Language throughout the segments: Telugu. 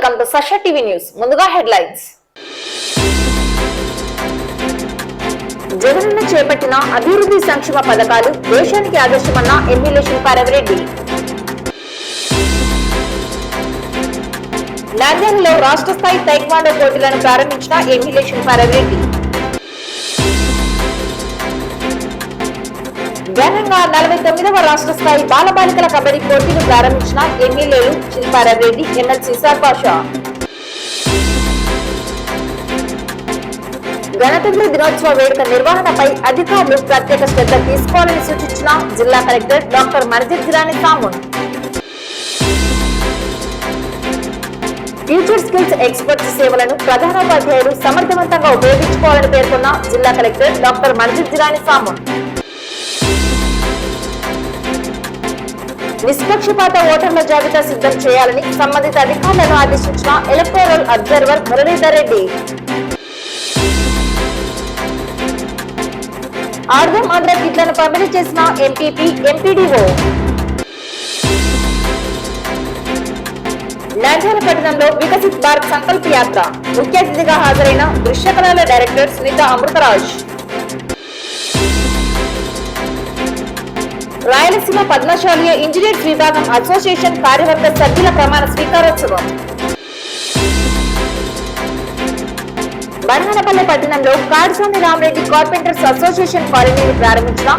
వెల్కమ్ టు సష టీవీ న్యూస్. ముందుగా హెడ్లైన్స్. జగనన్న చేపట్టిన అభివృద్ధి సంక్షేమ పథకాలు దేశానికి ఆదర్శమన్న ఎమ్మెల్యే శిల్పా రవిరెడ్డి. లండన్లో రాష్ట్ర స్థాయి టైక్వాండో పోటీలను ప్రారంభించిన ఎమ్మెల్యే శిల్పా రవిరెడ్డి. ఘనంగా 49వ రాష్ట్ర స్థాయి బాలబాలికల కబడ్డీ పోటీలు ప్రారంభించిన ఎమ్మెల్యేలు శిల్పా రవిరెడ్డి, ఎమ్మెల్సీ ఇసాక్ బాషా. గణతంత్ర దినోత్సవ వేడుక నిర్వహణపై అధికారులు ప్రత్యేక శ్రద్ధ తీసుకోవాలని సూచించిన జిల్లా collector doctor Marjid Jilani Samoon. Future skills experts సేవలను ప్రధానోపాధ్యాయులు సమర్థవంతంగా ఉపయోగించుకోవాలని పేర్కొన్న జిల్లా కలెక్టర్ డాక్టర్ మర్జిద్ జిలానీ సామున్. నిష్పక్షపాత ఓటర్ల జాబితా సిద్ధం చేయాలని సంబంధిత అధికారులను ఆదేశించిన ఎలక్టోరల్ అబ్జర్వర్ మురళీధర్ రెడ్డి. ఆర్గం ఆంధ్ర కిట్లను పంపిణీ చేసిన ఎంపీపీ, ఎంపీడీఓ. నంద్యాల పట్టణంలో వికసిత్ భారత్ సంకల్ప యాత్ర ముఖ్య అతిథిగా హాజరైన దృశ్యకళల డైరెక్టర్ సునీత అమృతరాజ్. రాయలసీమ పద్మశాలీయ ఇంజనీర్స్ విభాగం అసోసియేషన్ కార్యవర్గ సభ్యుల ప్రమాణ స్వీకారోత్సవం. బనగానపల్లె పట్టణంలో కాడసాని రామరెడ్డి కార్పెంటర్స్ అసోసియేషన్ కాలనీని ప్రారంభించిన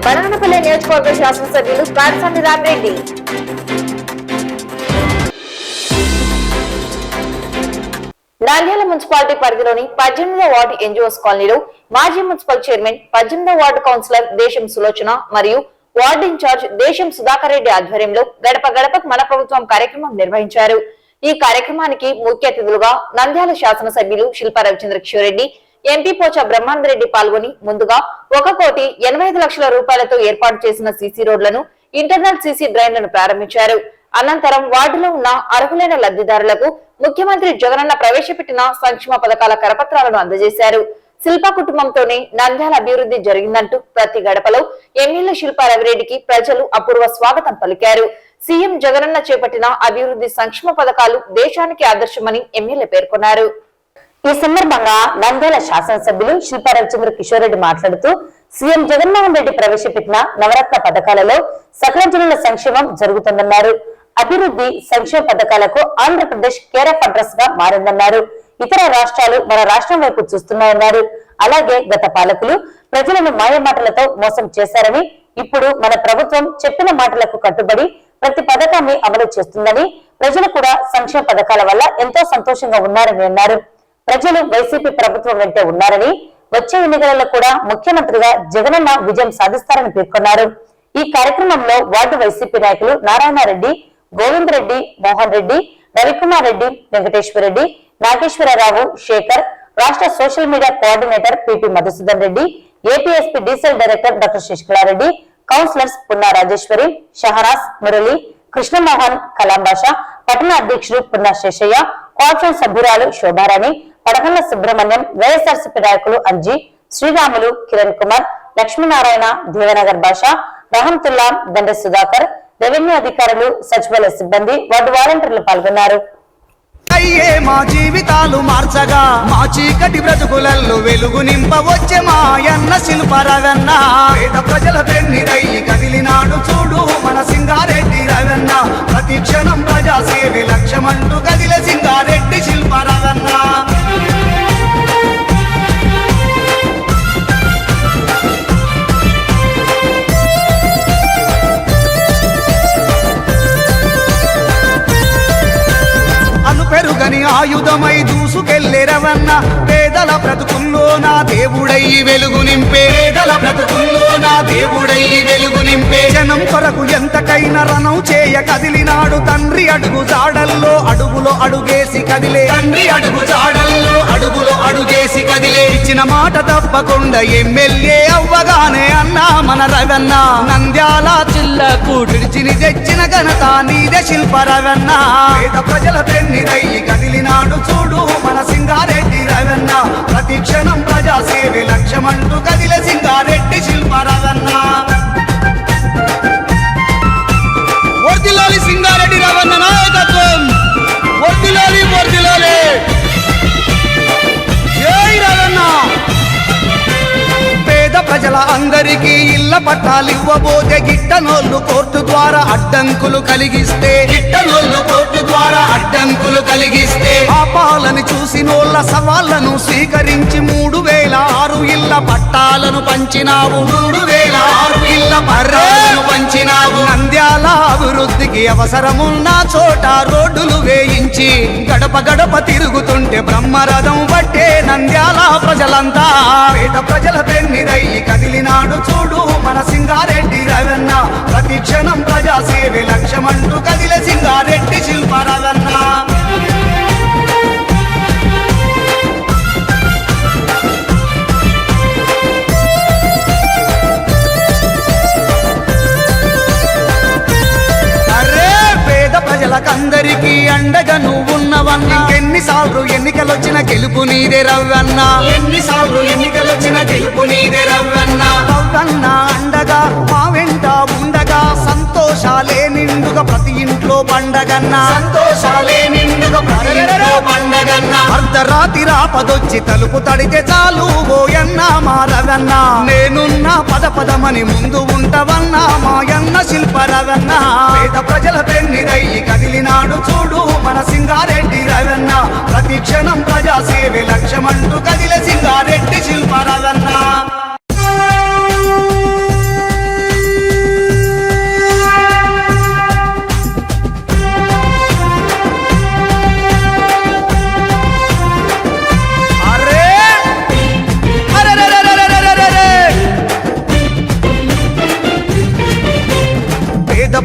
బనగానపల్లె నియోజకవర్గ శాసనసభ్యులు కాడసాని రామరెడ్డి. నంద్యాల మున్సిపాలిటీ పరిధిలోని 18వ వార్డు ఎన్జిఓస్ కాలనీలో మాజీ మున్సిపల్ చైర్మన్, 18వ వార్డు కౌన్సిలర్ దేశం సులోచన మరియు వార్డు ఇన్ఛార్జ్ దేశం సుధాకర్ రెడ్డి ఆధ్వర్యంలో గడప గడపకు మన ప్రభుత్వం కార్యక్రమం నిర్వహించారు. ఈ కార్యక్రమానికి ముఖ్య అతిథులుగా నంద్యాల శాసనసభ్యులు శిల్పా రవిచంద్రకిషోరెడ్డి, ఎంపీ పోచ బ్రహ్మానందరెడ్డి పాల్గొని ముందుగా 1,85,00,000 రూపాయలతో ఏర్పాటు చేసిన సీసీ రోడ్లను, ఇంటర్నల్ సీసీ డ్రైన్లను ప్రారంభించారు. అనంతరం వార్డులో ఉన్న అర్హులైన లబ్ధిదారులకు ముఖ్యమంత్రి జగనన్న ప్రవేశపెట్టిన సంక్షేమ పథకాల కరపత్రాలను అందజేశారు. శిల్పా కుటుంబంతోనే నంద్యాల అభివృద్ధి జరిగిందంటూ ప్రతి గడపలో ఎమ్మెల్యే శిల్పా రవిరెడ్డికి ప్రజలు అపూర్వ స్వాగతం పలికారు. సీఎం జగనన్న చేపట్టిన అభివృద్ధి సంక్షేమ పథకాలు దేశానికి ఆదర్శమని ఎమ్మెల్యే పేర్కొన్నారు. ఈ సందర్భంగా నంద్యాల శాసనసభ్యులు శిల్పా రవిచంద్రకిషోరెడ్డి మాట్లాడుతూ సీఎం జగన్మోహన్ రెడ్డి ప్రవేశపెట్టిన నవరత్న పథకాలలో సకల జనుల సంక్షేమం జరుగుతుందన్నారు. అభివృద్ధి సంక్షేమ పథకాలకు ఆంధ్రప్రదేశ్ కేర్ ఆఫ్ అడ్రస్ గా మారిందన్నారు. ఇతర రాష్ట్రాలు మన రాష్ట్రం వైపు చూస్తున్నాయన్నారు. అలాగే గత పాలకులు ప్రజలను మాయమాటలతో మోసం చేశారని, ఇప్పుడు మన ప్రభుత్వం చెప్పిన మాటలకు కట్టుబడి ప్రతి పథకాన్ని అమలు చేస్తుందని, ప్రజలు కూడా సంక్షేమ పథకాల వల్ల ఎంతో సంతోషంగా ఉన్నారని అన్నారు. ప్రజలు వైసీపీ ప్రభుత్వం వెంటే ఉన్నారని, వచ్చే ఎన్నికలలో కూడా ముఖ్యమంత్రిగా జగనన్న విజయం సాధిస్తారని పేర్కొన్నారు. ఈ కార్యక్రమంలో వార్డు వైసీపీ నాయకులు నారాయణరెడ్డి, గోవింద్ రెడ్డి, మోహన్ రెడ్డి, రవికుమార్ రెడ్డి, వెంకటేశ్వర రెడ్డి, నాగేశ్వరరావు, శేఖర్, రాష్ట్ర social media coordinator PP Madhusudan Reddy, APSP డీసెల్ director doctor Sasikala Reddy, councillors Punna Rajeswari, Shahnaz, Murali, Krishnamohan, Kalam Basha, పట్టణ అధ్యక్షుడు పున్నా శేషయ్య, కోఆప్షన్ సభ్యురాలు శోభారాణి, పడకల్ల సుబ్రహ్మణ్యం, వైఎస్ఆర్సీపీ నాయకులు అంజీ, శ్రీరాములు, కిరణ్ కుమార్, లక్ష్మీనారాయణ, దేవనగర్ భాష, రహంతుల్లా, దండ సుధాకర్, రెవెన్యూ అధికారులు, సచివాలయ సిబ్బంది, వార్డు వాలంటీర్లు పాల్గొన్నారు. అయ్యే మా జీవితాలు మార్చగా, మా చీకటి బ్రతుకులలో వెలుగు నింపవచ్చే మాయన్న శిల్పా రవన్న. పేద ప్రజల పెన్నిరయ్యి కదిలినాడు చూడు మన సింగారెడ్డి రవన్న. ప్రతి క్షణం ప్రజాసేవే లక్ష్యమంటూ కదిలే సింగారెడ్డి శిల్పా రవన్న. పెరుగని ఆయుధమై దూసుకెళ్లే రవన్న. పేదల బ్రతుకుల్లో నా దేవుడై వెలుగు నింపే, పేదల బ్రతుకుల్లో నా దేవుడై వెలుగు నింపే. జనం కొరకు ఎంతకైనా రణం చేయ కదిలినాడు తండ్రి అడుగు జాడల్లో అడుగులో అడుగేసి కదిలే, తండ్రి అడుగు జాడల్లో అడుగులో అడుగేసి కదిలే. ఇచ్చిన మాట తప్పకుండా ఎమ్మెల్యే అవ్వగానే అన్నా మన రవన్న. నంద్యాల జిల్లాకు విడిచిని తెచ్చిన ఘనత నీదే శిల్పా రవన్న. పేద ప్రజల పెన్నిదై కదిలినాడు చూడు మన సింగారెడ్డి రవన్న. ప్రతి క్షణం ప్రజాసేవే లక్ష్యమంటూ కదిలే సింగారెడ్డి శిల్పా రవన్న. వర్ధిల్లాలి సింగారెడ్డి రవన్న నాయకత్వం, వర్ధిల్లాలి. ప్రజల అందరికీ ఇళ్ల పట్టాలివ్వబోతే గిట్టనోళ్ళు కోర్టు ద్వారా అడ్డంకులు కలిగిస్తే పాపాలని చూసినోళ్ళ సవాళ్లను స్వీకరించి 3006 ఇళ్ల పట్టాలను పంచినావు. 3006 ఇళ్ల పట్టాలను పంచినావు. నంద్యాల అభివృద్ధికి అవసరమున్న చోట రోడ్డులు వేయించి గడప గడప తిరుగుతుంటే బ్రహ్మరథం పట్టే నంద్యాల ప్రజలంతా. పేద ప్రజల పెన్నిదయ్యి కదిలినాడు చూడు మన సింగారెడ్డి రవణ. ప్రతి క్షణం ప్రజాసేవే లక్ష్యమంటూ కదిలే సింగారెడ్డి శిల్పారాధన్న. ప్రజలకందరికీ అండగా నువ్వున్నవన్నా. ఎన్నిసార్లు ఎన్నికలొచ్చిన గెలుపు నీదే రవ్వన్న. ఎన్నిసార్లు ఎన్నికలొచ్చిన గెలుపు నీదే రవ్వన్న. రవ్వన్న అండగా మా వెంట ఉండగా సంతోషాలే నిండుగా ప్రతి ఇంట్లో పండగన్న. సంతోషాలే నిండుగా ప్రతి ఇంట్లో పండగన్న. అర్ధరాత్రి రాపదొచ్చి తలుపు తడితే చాలు ఓయన్న మా రవన్న. నేనున్న పదమని ముందు ఉంటవన్నా మాయన్న శిల్పరవన్న. పేద ప్రజల పెన్నిదయ్యి కదిలినాడు చూడు మన సింగారెడ్డి రవణ. ప్రతి క్షణం ప్రజాసేవే లక్ష్యమంటూ కదిలే సింగారెడ్డి శిల్పరవన్న.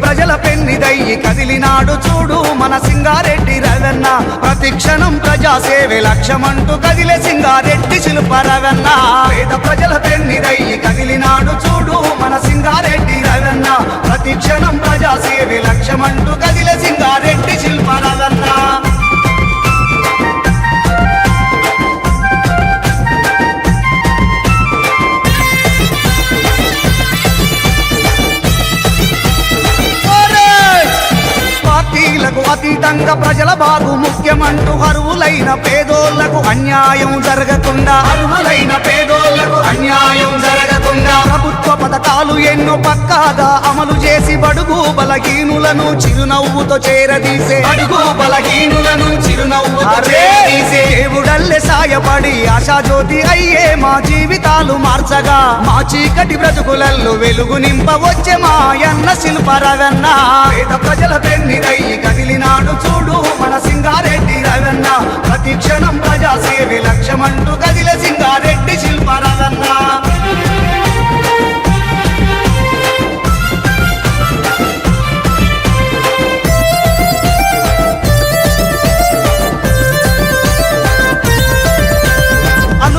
ప్రజల పెన్నిదయ్యి కదిలినాడు చూడు మన సింగారెడ్డి రవణ. ప్రతి క్షణం ప్రజాసేవే లక్ష్యమంటూ కదిలే సింగారెడ్డి శిల్పరవన్న. పేద ప్రజల పెన్నిదయ్యి కదిలినాడు చూడు మన సింగారెడ్డి రవణ. ప్రతి క్షణం ప్రజాసేవే లక్ష్యమంటూ కదిలే సింగారెడ్డి శిల్పరవన్న. అతీతంగా ప్రజల బాగు ముఖ్యమంటూ అర్హులైన పేదోళ్లకు అన్యాయం జరగకుండా. అర్హులైన పేదోళ్లకు అన్యాయం జరగకుండా ప్రభుత్వ పథకాలు ఎన్నో పక్కాగా అమలు చేసి బడుగు బలహీనులను చిరునవ్వుతో చేరదీసే. బడుగు బలహీనులను చిరునవ్వుతో చేరదీసే దేవుడల్లే సాయపడి ఆశాజ్యోతి అయ్యే మా జీవితాలు మార్చగా. మా చీకటి బ్రతుకులల్లో వెలుగు నింపవచ్చే మాయన్న శిల్పరవన్న. పేద ప్రజల పెన్నిదయ్యి కదిలినాడు చూడు మన సింగారెడ్డి రవణ. ప్రతి క్షణం ప్రజాసేవే లక్ష్యమంటూ కదిలే సింగారెడ్డి శిల్పరవన్న.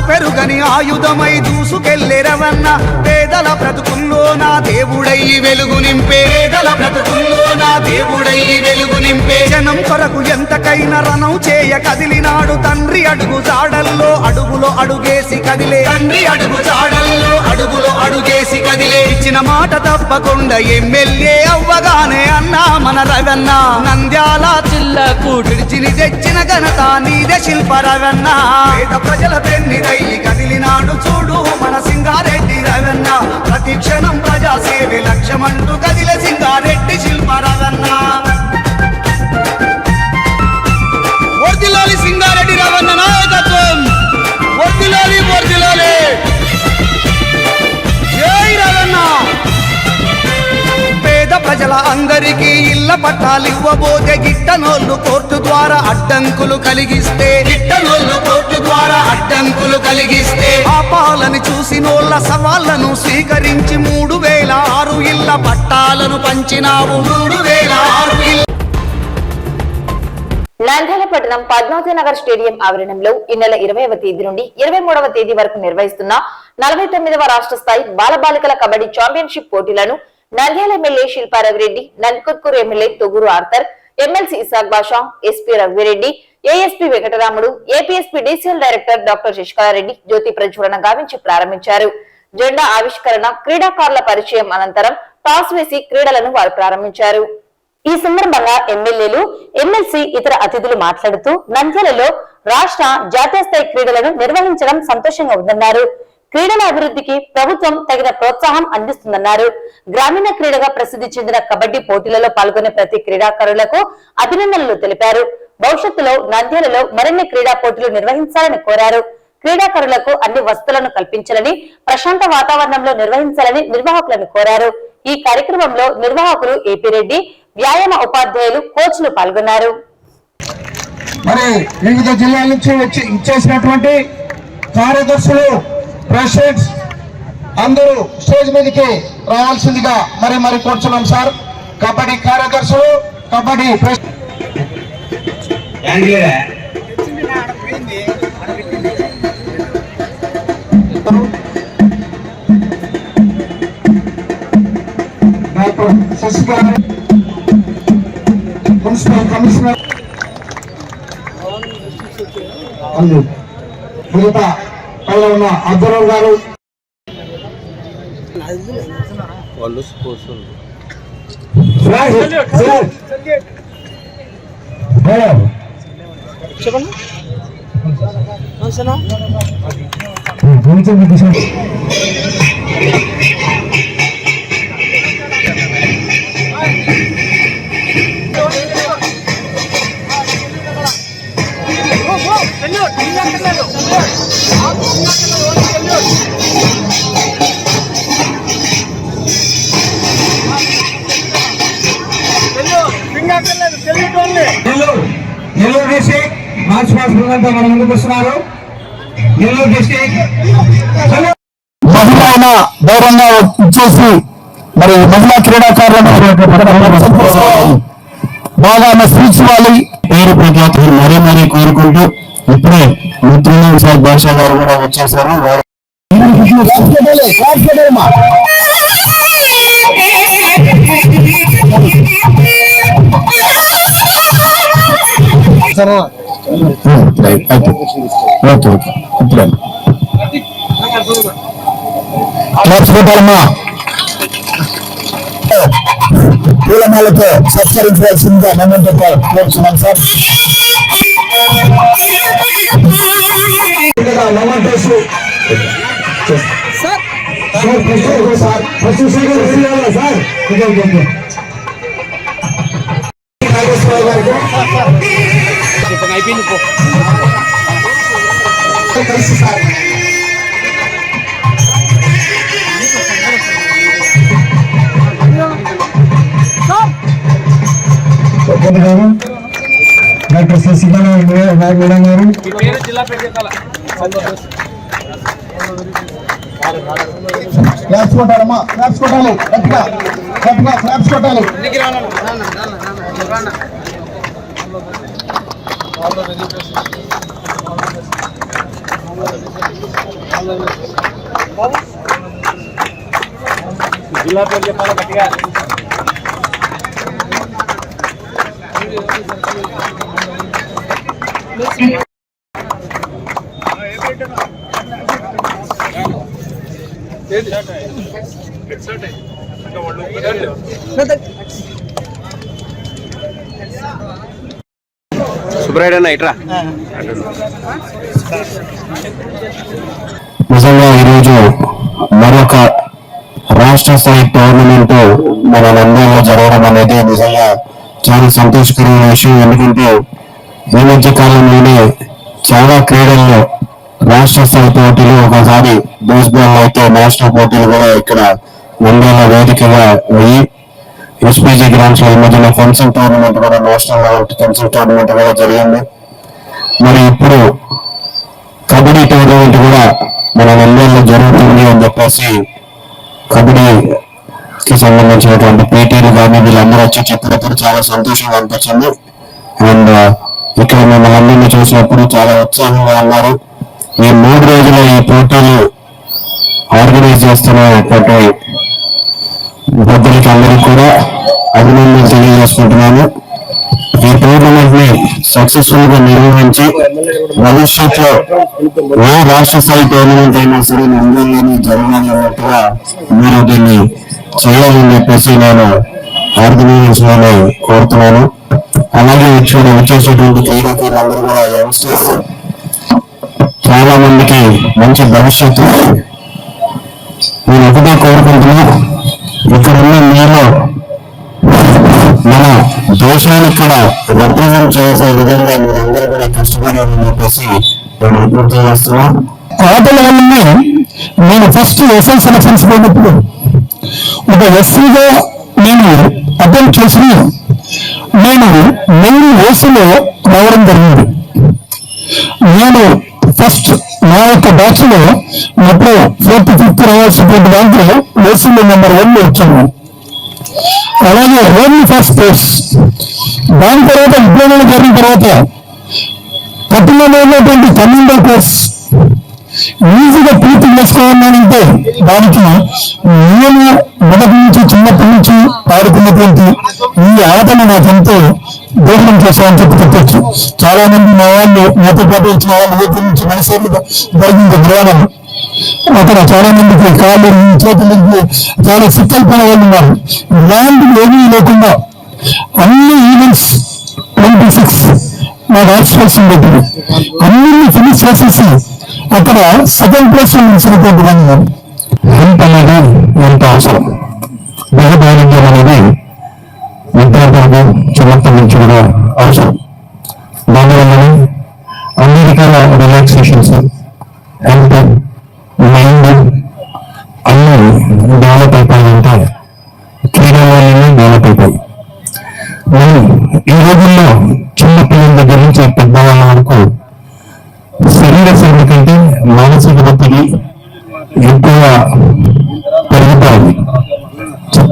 పెరుగని ఆయుధమై దూసుకెళ్ళే రవణ. పేదల బ్రతుకుల్లో నా దేవుడై వెలుగు నింపే. పేదల బ్రతుకుల్లో నా దేవుడై వెలుగు నింపే. జనం కొరకు ఎంతకైనా రణం చేయ కదిలినాడు తండ్రి అడుగు జాడల్లో అడుగులో అడుగేసి కదిలే. తండ్రి అడుగు జాడల్లో అడుగులో అడుగేసి కదిలే. ఇచ్చిన మాట తప్పకుండా ఎమ్మెల్యే అవ్వగానే అన్నా మన రవణ. నంద్యాల జిల్లాకు విడిచిని తెచ్చిన ఘనత నీదే శిల్పరవన్న. పేద ప్రజల పెన్నిదయ్యి కదిలినాడు చూడు మన సింగారెడ్డి రవణ. ప్రతి క్షణం ప్రజాసేవే లక్ష్యమంటూ కదిలే సింగారెడ్డి శిల్పరవన్న. వర్ధిల్లాలి సింగారెడ్డి రవణ నాయకత్వం. వర్ధిల్లాలి వర్ధిల్లాలి. జై రవణ. పేద ప్రజల అందరికీ ఇళ్ల పట్టాలివ్వబోతే గిట్టనోళ్ళు కోర్టు ద్వారా అడ్డంకులు కలిగిస్తే. గిట్టనోళ్ళు కోర్టు ద్వారా అడ్డంకులు కలిగిస్తే పాపాలని చూసినోళ్ళ సవాళ్లను స్వీకరించి 3006 ఇళ్ల పట్టాలను పంచినావు. 3006 ఇళ్ల. నంద్యాల పట్టణం పద్మావతి నగర్ స్టేడియం ఆవరణంలో ఈ నెల 20వ తేదీ నుండి 23వ తేదీ వరకు నిర్వహిస్తున్న 49వ రాష్ట్ర స్థాయి బాలబాలికల కబడ్డీ ఛాంపియన్షిప్ పోటీలను Nandyal MLA Shilpa Ravi Reddy, Nandikotkur MLA Thoguru Arthur, MLC Isaq Basha, SP Raghuveera Reddy, ASP Venkataramudu, APSP DCL director doctor Sasikala Reddy జ్యోతి ప్రజ్వలన గావించి ప్రారంభించారు. జెండా ఆవిష్కరణ, క్రీడాకారుల పరిచయం అనంతరం టాస్ వేసి క్రీడలను వారు ప్రారంభించారు. ఈ సందర్భంగా ఎమ్మెల్యేలు, ఎమ్మెల్సీ, ఇతర అతిథులు మాట్లాడుతూ నంద్యాలలో రాష్ట్ర, జాతీయ స్థాయి క్రీడలను నిర్వహించడం సంతోషంగా ఉందన్నారు. క్రీడల అభివృద్ధికి ప్రభుత్వం తగిన ప్రోత్సాహం అందిస్తుందన్నారు. గ్రామీణ క్రీడగా ప్రసిద్ధి చెందిన కబడ్డీ పోటీలలో పాల్గొనే ప్రతి క్రీడాకారులకు అభినందనలు తెలిపారు. భవిష్యత్తులో నంద్యాలలో మరిన్ని క్రీడా పోటీలు నిర్వహించాలని కోరారు. క్రీడాకారులకు అన్ని వసతులను కల్పించాలని, ప్రశాంత వాతావరణంలో నిర్వహించాలని నిర్వాహకులను కోరారు. ఈ కార్యక్రమంలో నిర్వాహకులు ఏపీ రెడ్డి, వ్యాయామ ఉపాధ్యాయులు, కోచ్లు పాల్గొన్నారు. మరి వివిధ జిల్లాల నుంచి వచ్చి ఇచ్చేసినటువంటి కార్యదర్శులు, ప్రెసిడెంట్స్ అందరూ స్టేజ్ మీదకి రావాల్సిందిగా మరి కూర్చున్నాం సార్. కబడ్డీ కార్యదర్శులు, కబడ్డీ డాక్టర్ శశిగారు, మున్సిపల్ కమిషనర్, మిగతా పైన ఉన్న అబ్దుల్ గారు, వాళ్ళు స్పోర్ట్స్ నెల్లూరు డిస్ట్రిక్ట్ మార్చ్ మాసంతో మన ముందుకు వస్తున్నారు. నెల్లూరు డిస్ట్రిక్ట్ మహిళ గౌరవంగా ఇచ్చేసి మరి మహిళా క్రీడాకారులను బాగా స్పీచ్ ఇవ్వాలి. పేరు ప్రఖ్యాతి మరీ కోరుకుంటూ ఇప్పుడే మిత్రులు సార్ భాషా గారు కూడా వచ్చేసారు. పూలమాలతో సత్కరించవలసిందిగా మేము కోరుతున్నాం సార్. కలిసి సార్ డాక్టర్ శశికాంత్ మేడం గారు, క్లాప్స్ కొట్టాలమ్మా, క్లాప్స్ కొట్టాలి, గట్టిగా క్లాప్స్ కొట్టాలి. జిల్లా పేరు చెప్పాలి గట్టిగా. సుబ్రాయుడు ఇట్రా. నిజంగా ఈరోజు మరొక రాష్ట్ర స్థాయి టోర్నమెంట్ మన నంద్యాలలో జరగడం అనేది నిజంగా చాలా సంతోషకరమైన విషయం. ఎందుకంటే ఈ మధ్య కాలంలోనే చాలా క్రీడల్లో రాష్ట్ర స్థాయి పోటీలు, ఒకసారి బేస్బాల్ అయితే నేషనల్ పోటీలు కూడా ఇక్కడ నంద్యాల వేదికగా అయ్యి ఎస్పీజీ గ్రౌండ్స్ లో ఈ మధ్యన ఫెన్సింగ్ టోర్నమెంట్ కూడా నేషనల్ లెవెల్ ఫెన్సింగ్ టోర్నమెంట్ కూడా జరిగింది. మరి ఇప్పుడు కబడ్డీ టోర్నమెంట్ కూడా మన నంద్యాలలో జరుగుతుంది అని చెప్పేసి కబడ్డీకి సంబంధించినటువంటి పీటీలు కానీ వీళ్ళందరూ వచ్చి చెప్పినప్పుడు చాలా సంతోషంగా అనిపించింది. అండ్ ఇక్కడ మిమ్మల్ని అందరినీ చూసినప్పుడు చాలా ఉత్సాహంగా ఉన్నారు. ఈ 3 రోజుల ఈ పోటీలు ఆర్గనైజ్ చేస్తున్నటువంటి పెద్దలకి అందరికీ కూడా అభినందనలు తెలియజేసుకుంటున్నాను. ఈ టోర్నమెంట్ ని సక్సెస్ఫుల్ గా నిర్వహించి భవిష్యత్తులో ఏ రాష్ట్ర స్థాయి టోర్నమెంట్ అయినా సరే నంద్యాలలోనే జరగాలన్నట్టుగా మీరు దీన్ని చేయాలని చెప్పేసి నేను ఆర్గనైజేషన్ కోరుతున్నాను. అలాగే వచ్చేసేటువంటి క్రీడాకారులందరూ కూడా యంగ్స్టర్స్ చాలా మందికి మంచి భవిష్యత్తు నేను ఒకటే కోరుకుంటున్నా, ఇక్కడ ఉన్న మీలో మన దేశానికి కూడా రిప్రజెంట్ చేసే విధంగా మీరందరూ కూడా కష్టపడాలని చెప్పేసి నేను విజ్ఞప్తి చేస్తున్నాం. ఆటల వల్లనే నేను ఫస్ట్ ఎస్ఐ సెలక్షన్స్ పోయినప్పుడు ఒక ఎస్సీగా నేను అటెంప్ట్ చేసిన నేను మెయిన్ ఓసీలో రావడం జరిగింది. నేను ఫస్ట్ నా యొక్క బ్యాచ్ లో మొత్తం 4th 5th రావాల్సినటువంటి దాంట్లో ఓసీలో నెంబర్ 1 వచ్చాను. అలాగే ఓన్లీ ఫస్ట్ ప్లేస్. దాని తర్వాత ఉద్యోగాలు జరిగిన తర్వాత పట్టణంలో ఉన్నటువంటి కమాండో కోర్స్ ఈజీగా పూర్తి చేసుకోవాలంటే దానికి నేను మొదటి నుంచి చిన్నప్పటి నుంచి ఆడుకున్నటువంటి ఈ ఆటను నాకెంతో దోహదం చేశామని చెప్పచ్చు. చాలా మంది మా వాళ్ళు నాతో పాటు వచ్చిన వాళ్ళు ఊరి నుంచి మనసేపు జరిగింది గ్రామం. అక్కడ చాలా మందికి కాళ్ళు చేతులకి చాలా సిక్కల్పోయిన వాళ్ళు ఉన్నారు. ఇలాంటివి ఏమీ లేకుండా అన్ని ఈవెంట్స్ 26 నాకు పార్టిసిపేషన్ పెట్టింది. అన్ని ఫినిష్ చేసేసి అక్కడ సెకండ్ ప్లేస్ లో నిలిచినటువంటి వాళ్ళు. హెల్ప్ అనేది ఎంత అవసరం, దేహదారిద్ర్యం అనేది విద్యార్థులకు చిన్నప్పటి నుంచి కూడా అవసరం. దానివల్లనే అన్ని రకాల రిలాక్సేషన్స్, హెల్త్, మైండ్ అన్ని డెవలప్ అయిపోయాయంటే క్రీడల వల్లనే డెవలప్ అయిపోయి. మనం ఈ రోజుల్లో చిన్న పిల్లల దగ్గర నుంచి పెద్దవాళ్ళ వరకు శరీర శ్రమ కంటే మానసిక ఒత్తిడి ఎక్కువ పెరుగుతుంది.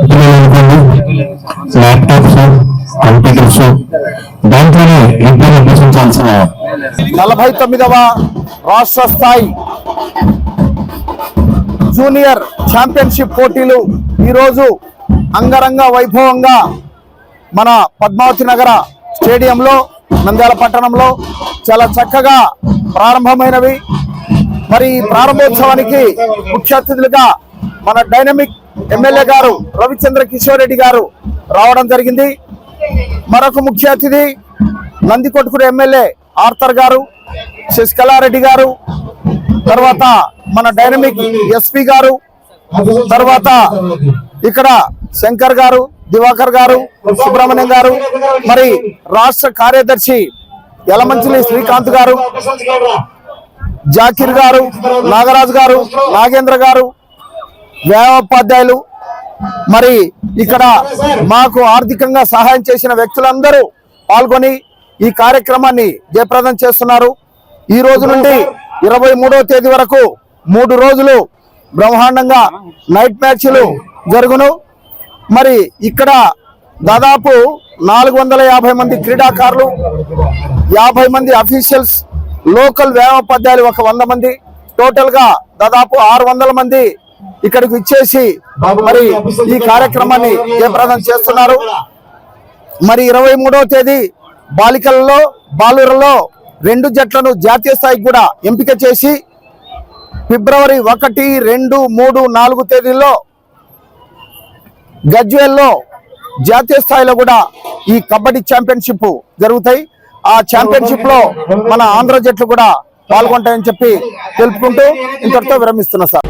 పిల్లలు అనుకోండి, ల్యాప్టాప్స్, కంప్యూటర్స్, దాంట్లోనే ఎక్కువ అభ్యసించాల్సిన 49వ రాష్ట్ర స్థాయి జూనియర్ ఛాంపియన్షిప్ పోటీలు ఈరోజు అంగరంగ వైభవంగా మన పద్మావతి నగర స్టేడియంలో నంద్యాల పట్టణంలో చాలా చక్కగా ప్రారంభమైనవి. మరి ఈ ప్రారంభోత్సవానికి ముఖ్య అతిథులుగా మన డైనమిక్ ఎమ్మెల్యే గారు రవిచంద్ర కిషోర్ రెడ్డి గారు రావడం జరిగింది. మరొక ముఖ్య అతిథి నందికొట్కూరు ఎమ్మెల్యే ఆర్థర్ గారు, శశికళారెడ్డి గారు, తర్వాత మన డైనమిక్ ఎస్పీ గారు, తర్వాత ఇక్కడ శంకర్ గారు, దివాకర్ గారు, సుబ్రహ్మణ్యం గారు, మరి రాష్ట్ర కార్యదర్శి యలమంచిలి శ్రీకాంత్ గారు, జాకిర్ గారు, నాగరాజు గారు, నాగేంద్ర గారు, వ్యాయామోపాధ్యాయులు, మరి ఇక్కడ మాకు ఆర్థికంగా సహాయం చేసిన వ్యక్తులందరూ పాల్గొని ఈ కార్యక్రమాన్ని జయప్రదం చేస్తున్నారు. ఈ రోజు నుండి 23వ తేదీ వరకు 3 రోజులు బ్రహ్మాండంగా నైట్ మ్యాచ్లు జరుగును. మరి ఇక్కడ దాదాపు 450 మంది క్రీడాకారులు, 50 మంది అఫీషియల్స్, లోకల్ వ్యాయామోపాధ్యాయులు ఒక 100 మంది, టోటల్ గా దాదాపు 600 మంది ఇక్కడికి ఇచ్చేసి మరి ఈ కార్యక్రమాన్ని జయప్రదం చేస్తున్నారు. మరి 23వ తేదీ బాలికలలో బాలురలో 2 జట్లను జాతీయ స్థాయికి కూడా ఎంపిక చేసి ఫిబ్రవరి 1, 2, 3, 4 తేదీల్లో గజ్వేల్లో జాతీయ స్థాయిలో కూడా ఈ కబడ్డీ ఛాంపియన్షిప్ జరుగుతాయి. ఆ ఛాంపియన్షిప్ లో మన ఆంధ్ర జట్లు కూడా పాల్గొంటాయని చెప్పి తెలుపుకుంటూ ఇంతటితో విరమిస్తున్నా సార్.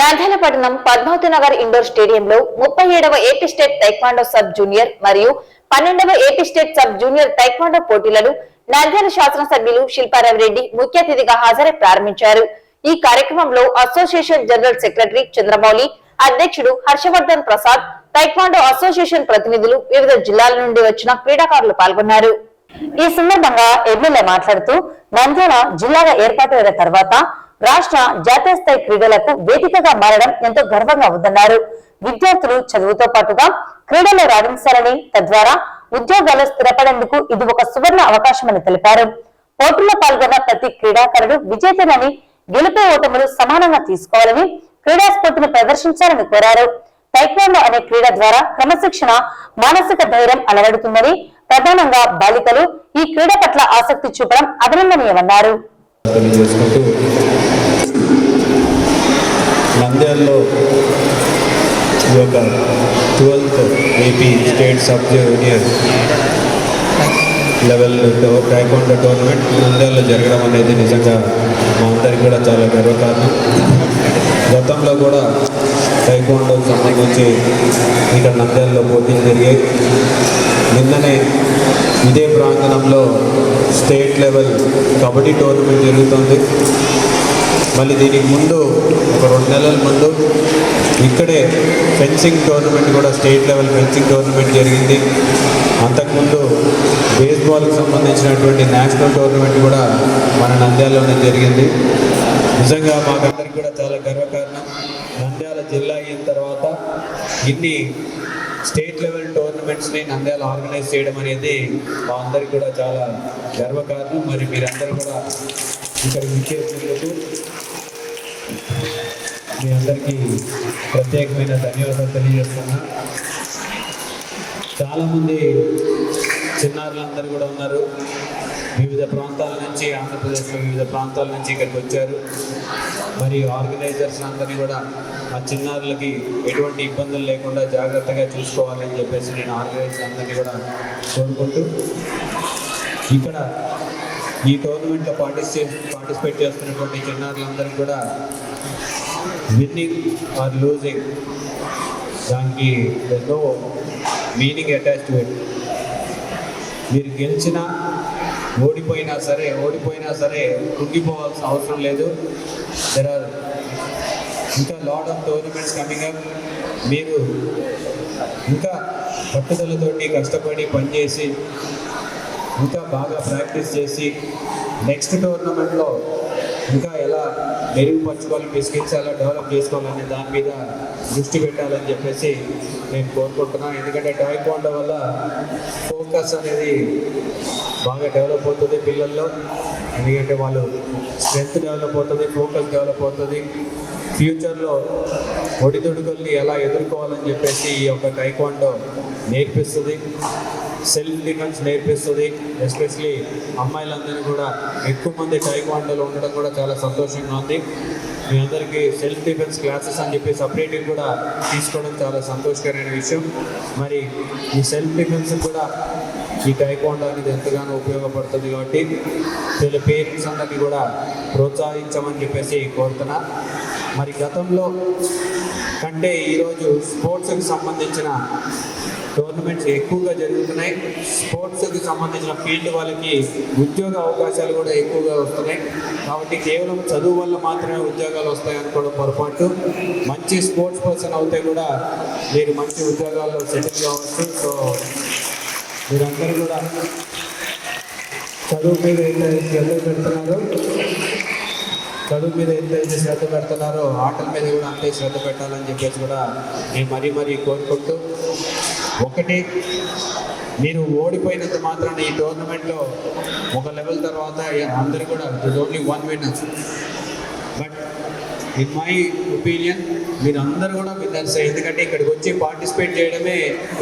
నంద్యాల పట్టణం పద్మావతి నగర్ ఇండోర్ స్టేడియంలో 37వ AP state taekwondo sub junior మరియు 12వ AP state sub junior taekwondo పోటీలను నంద్యాల శాసనసభ్యులు శిల్పారావిరెడ్డి ముఖ్య అతిథిగా హాజరై ప్రారంభించారు. ఈ కార్యక్రమంలో అసోసియేషన్ జనరల్ సెక్రటరీ చంద్రమౌళి, అధ్యక్షుడు హర్షవర్ధన్ ప్రసాద్, టైక్వాండో అసోసియేషన్ ప్రతినిధులు, వివిధ జిల్లాల నుండి వచ్చిన క్రీడాకారులు పాల్గొన్నారు. ఈ సందర్భంగా ఎమ్మెల్యే మాట్లాడుతూ నంద్యాల జిల్లాగా ఏర్పాటైన తర్వాత రాష్ట్ర జాతీయ స్థాయి క్రీడలకు వేదికగా మారడం ఎంతో గర్వంగా ఉందన్నారు. విద్యార్థులు చదువుతో పాటుగా క్రీడలు రాణించాలని, తద్వారా ఉద్యోగాలు స్థిరపడేందుకు ఇది ఒక సువర్ణ అవకాశమని తెలిపారు. పోటీలో పాల్గొన్న ప్రతి క్రీడాకారుడు విజేతనని, గెలుపు ఓటములు సమానంగా తీసుకోవాలని, క్రీడా స్ఫూర్తిని ప్రదర్శించాలని కోరారు. టైక్వాండో అనే క్రీడ ద్వారా క్రమశిక్షణ, మానసిక ధైర్యం అలవడుతుందని, ప్రధానంగా బాలికలు ఈ క్రీడ పట్ల ఆసక్తి చూపడం అభినందనీయమన్నారు. నంద్యాలలో ఈ యొక్క 12th AP state sub junior level taekwondo tournament నంద్యాలలో జరగడం అనేది నిజంగా మా అందరికీ కూడా చాలా గర్వకారణం. గతంలో కూడా టైక్వాండోకి సంబంధించి ఇక్కడ నంద్యాలలో పోటీలు జరిగాయి. నిన్ననే ఇదే ప్రాంగణంలో స్టేట్ లెవెల్ కబడ్డీ టోర్నమెంట్ జరుగుతుంది. మళ్ళీ దీనికి ముందు ఒక 2 నెలల ముందు ఇక్కడే ఫెన్సింగ్ టోర్నమెంట్ కూడా స్టేట్ లెవెల్ ఫెన్సింగ్ టోర్నమెంట్ జరిగింది. అంతకుముందు బేస్బాల్కి సంబంధించినటువంటి నేషనల్ టోర్నమెంట్ కూడా మన నంద్యాలలోనే జరిగింది. నిజంగా మాకందరికి కూడా చాలా గర్వకారణం. నంద్యాల జిల్లా అయిన తర్వాత ఇన్ని స్టేట్ లెవెల్ టోర్నమెంట్స్ని నంద్యాల ఆర్గనైజ్ చేయడం అనేది మా అందరికి కూడా చాలా గర్వకారణం. మరి మీరందరూ కూడా ఇక్కడ విచ్చేసినందుకు మీ అందరికీ ప్రత్యేకమైన ధన్యవాదాలు తెలియజేస్తున్నా. చాలామంది చిన్నారులందరూ కూడా ఉన్నారు. వివిధ ప్రాంతాల నుంచి, ఆంధ్రప్రదేశ్లో వివిధ ప్రాంతాల నుంచి ఇక్కడికి వచ్చారు. మరి ఆర్గనైజర్స్ అందరినీ కూడా ఆ చిన్నారులకి ఎటువంటి ఇబ్బందులు లేకుండా జాగ్రత్తగా చూసుకోవాలని చెప్పేసి నేను ఆర్గనైజర్స్ అందరినీ కూడా కోరుకుంటూ, ఇక్కడ ఈ టోర్నమెంట్లో పార్టిసిపేట్ చేస్తున్నటువంటి చిన్నారులందరికీ కూడా విన్నింగ్ ఆర్ లూజింగ్ దానికి no meaning attach to it. మీరు గెలిచినా ఓడిపోయినా సరే కుంగిపోవాల్సిన అవసరం లేదు. దెర్ ఆర్ ఇంకా lot of tournaments coming up. మీరు ఇంకా పట్టుదలతోటి కష్టపడి పనిచేసి ఇంకా బాగా ప్రాక్టీస్ చేసి నెక్స్ట్ టోర్నమెంట్లో ఇంకా ఎలా మెరుగుపరచుకోవాలి, మీ స్కిల్స్ ఎలా డెవలప్ చేసుకోవాలనే దాని మీద దృష్టి పెట్టాలని చెప్పేసి నేను కోరుకుంటున్నాను. ఎందుకంటే టైక్వాండో వల్ల ఫోకస్ అనేది బాగా డెవలప్ అవుతుంది పిల్లల్లో. ఎందుకంటే వాళ్ళు స్ట్రెంగ్త్ డెవలప్ అవుతుంది, ఫోకస్ డెవలప్ అవుతుంది. ఫ్యూచర్లో ఒడిదుడుకుల్ని ఎలా ఎదుర్కోవాలని చెప్పేసి ఈ యొక్క టైక్వాండో నేర్పిస్తుంది. సెల్ఫ్ డిఫెన్స్ నేర్పిస్తుంది. ఎస్పెషలీ అమ్మాయిలందరినీ కూడా ఎక్కువ మంది టైక్వాండోలో ఉండడం కూడా చాలా సంతోషంగా ఉంది. మీ అందరికీ సెల్ఫ్ డిఫెన్స్ క్లాసెస్ అని చెప్పి సపరేట్గా కూడా తీసుకోవడం చాలా సంతోషకరమైన విషయం. మరి ఈ సెల్ఫ్ డిఫెన్స్ కూడా ఈ టైక్వాండో అనేది ఎంతగానో ఉపయోగపడుతుంది. కాబట్టి వీళ్ళ పేరెంట్స్ అందరినీ కూడా ప్రోత్సహించమని చెప్పేసి కోరుతున్నా. మరి గతంలో కంటే ఈరోజు స్పోర్ట్స్కి సంబంధించిన టోర్నమెంట్స్ ఎక్కువగా జరుగుతున్నాయి. స్పోర్ట్స్కి సంబంధించిన ఫీల్డ్ వాళ్ళకి ఉద్యోగ అవకాశాలు కూడా ఎక్కువగా వస్తున్నాయి. కాబట్టి కేవలం చదువు వల్ల మాత్రమే ఉద్యోగాలు వస్తాయి అనుకోవడం పొరపాటు. మంచి స్పోర్ట్స్ పర్సన్ అవుతే కూడా మీరు మంచి ఉద్యోగాల్లో సెటిల్ కావచ్చు. సో మీరందరూ కూడా చదువు మీద ఎంతైతే శ్రద్ధ పెడుతున్నారో ఆటల మీద కూడా అంతే శ్రద్ధ పెట్టాలని చెప్పేసి కూడా నేను మరీ కోరుకుంటూ, ఒకటి, మీరు ఓడిపోయినంత మాత్రాన ఈ టోర్నమెంట్లో ఒక లెవెల్ తర్వాత అందరూ కూడా only 1 winner. But in my opinion మీరందరూ కూడా విన్నర్స్. ఎందుకంటే ఇక్కడికి వచ్చి పార్టిసిపేట్ చేయడమే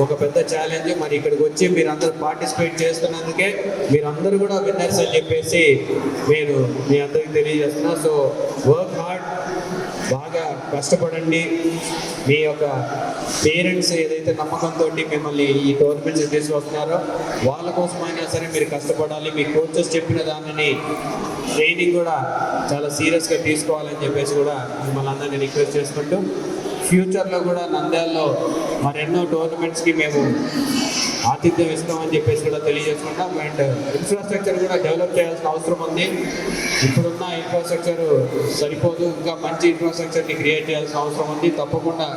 ఒక పెద్ద ఛాలెంజ్. మరి ఇక్కడికి వచ్చి మీరందరూ పార్టిసిపేట్ చేస్తున్నందుకే మీరందరూ కూడా విన్నర్స్ అని చెప్పేసి నేను మీ అందరికీ తెలియజేస్తున్నా. సో వర్క్ హార్డ్, బాగా కష్టపడండి. మీ యొక్క పేరెంట్స్ ఏదైతే నమ్మకంతో మిమ్మల్ని ఈ టోర్నమెంట్స్ తీసుకొస్తున్నారో వాళ్ళ కోసమైనా సరే మీరు కష్టపడాలి. మీ కోచెస్ చెప్పిన దానిని ట్రైనింగ్ కూడా చాలా సీరియస్గా తీసుకోవాలని చెప్పేసి కూడా మిమ్మల్ని అందరినీ రిక్వెస్ట్ చేసుకుంటూ, ఫ్యూచర్లో కూడా నంద్యాలలో మరెన్నో టోర్నమెంట్స్కి మేము ఆతిథ్యం ఇస్తామని చెప్పేసి కూడా తెలియజేసుకుంటాం. అండ్ ఇన్ఫ్రాస్ట్రక్చర్ కూడా డెవలప్ చేయాల్సిన అవసరం ఉంది. ఇప్పుడున్న ఇన్ఫ్రాస్ట్రక్చర్ సరిపోదు, ఇంకా మంచి ఇన్ఫ్రాస్ట్రక్చర్ని క్రియేట్ చేయాల్సిన అవసరం ఉంది. తప్పకుండా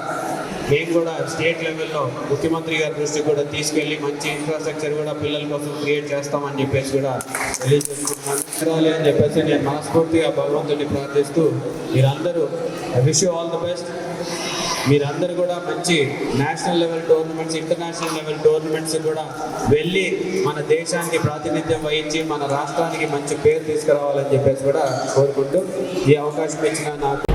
మేము కూడా స్టేట్ లెవెల్లో ముఖ్యమంత్రి గారి దృష్టికి కూడా తీసుకెళ్ళి మంచి ఇన్ఫ్రాస్ట్రక్చర్ కూడా పిల్లల కోసం క్రియేట్ చేస్తామని చెప్పేసి కూడా తెలియజేసుకుంటున్నాను అని చెప్పేసి నేను మనస్ఫూర్తిగా భగవంతుడిని ప్రార్థిస్తూ, మీరందరూ I wish you all the best. మీరందరూ కూడా మంచి national level tournaments, international level tournaments కూడా వెళ్ళి మన దేశానికి ప్రాతినిధ్యం వహించి మన రాష్ట్రానికి మంచి పేరు తీసుకురావాలని చెప్పేసి కూడా కోరుకుంటూ ఈ అవకాశం ఇచ్చిన నాకు.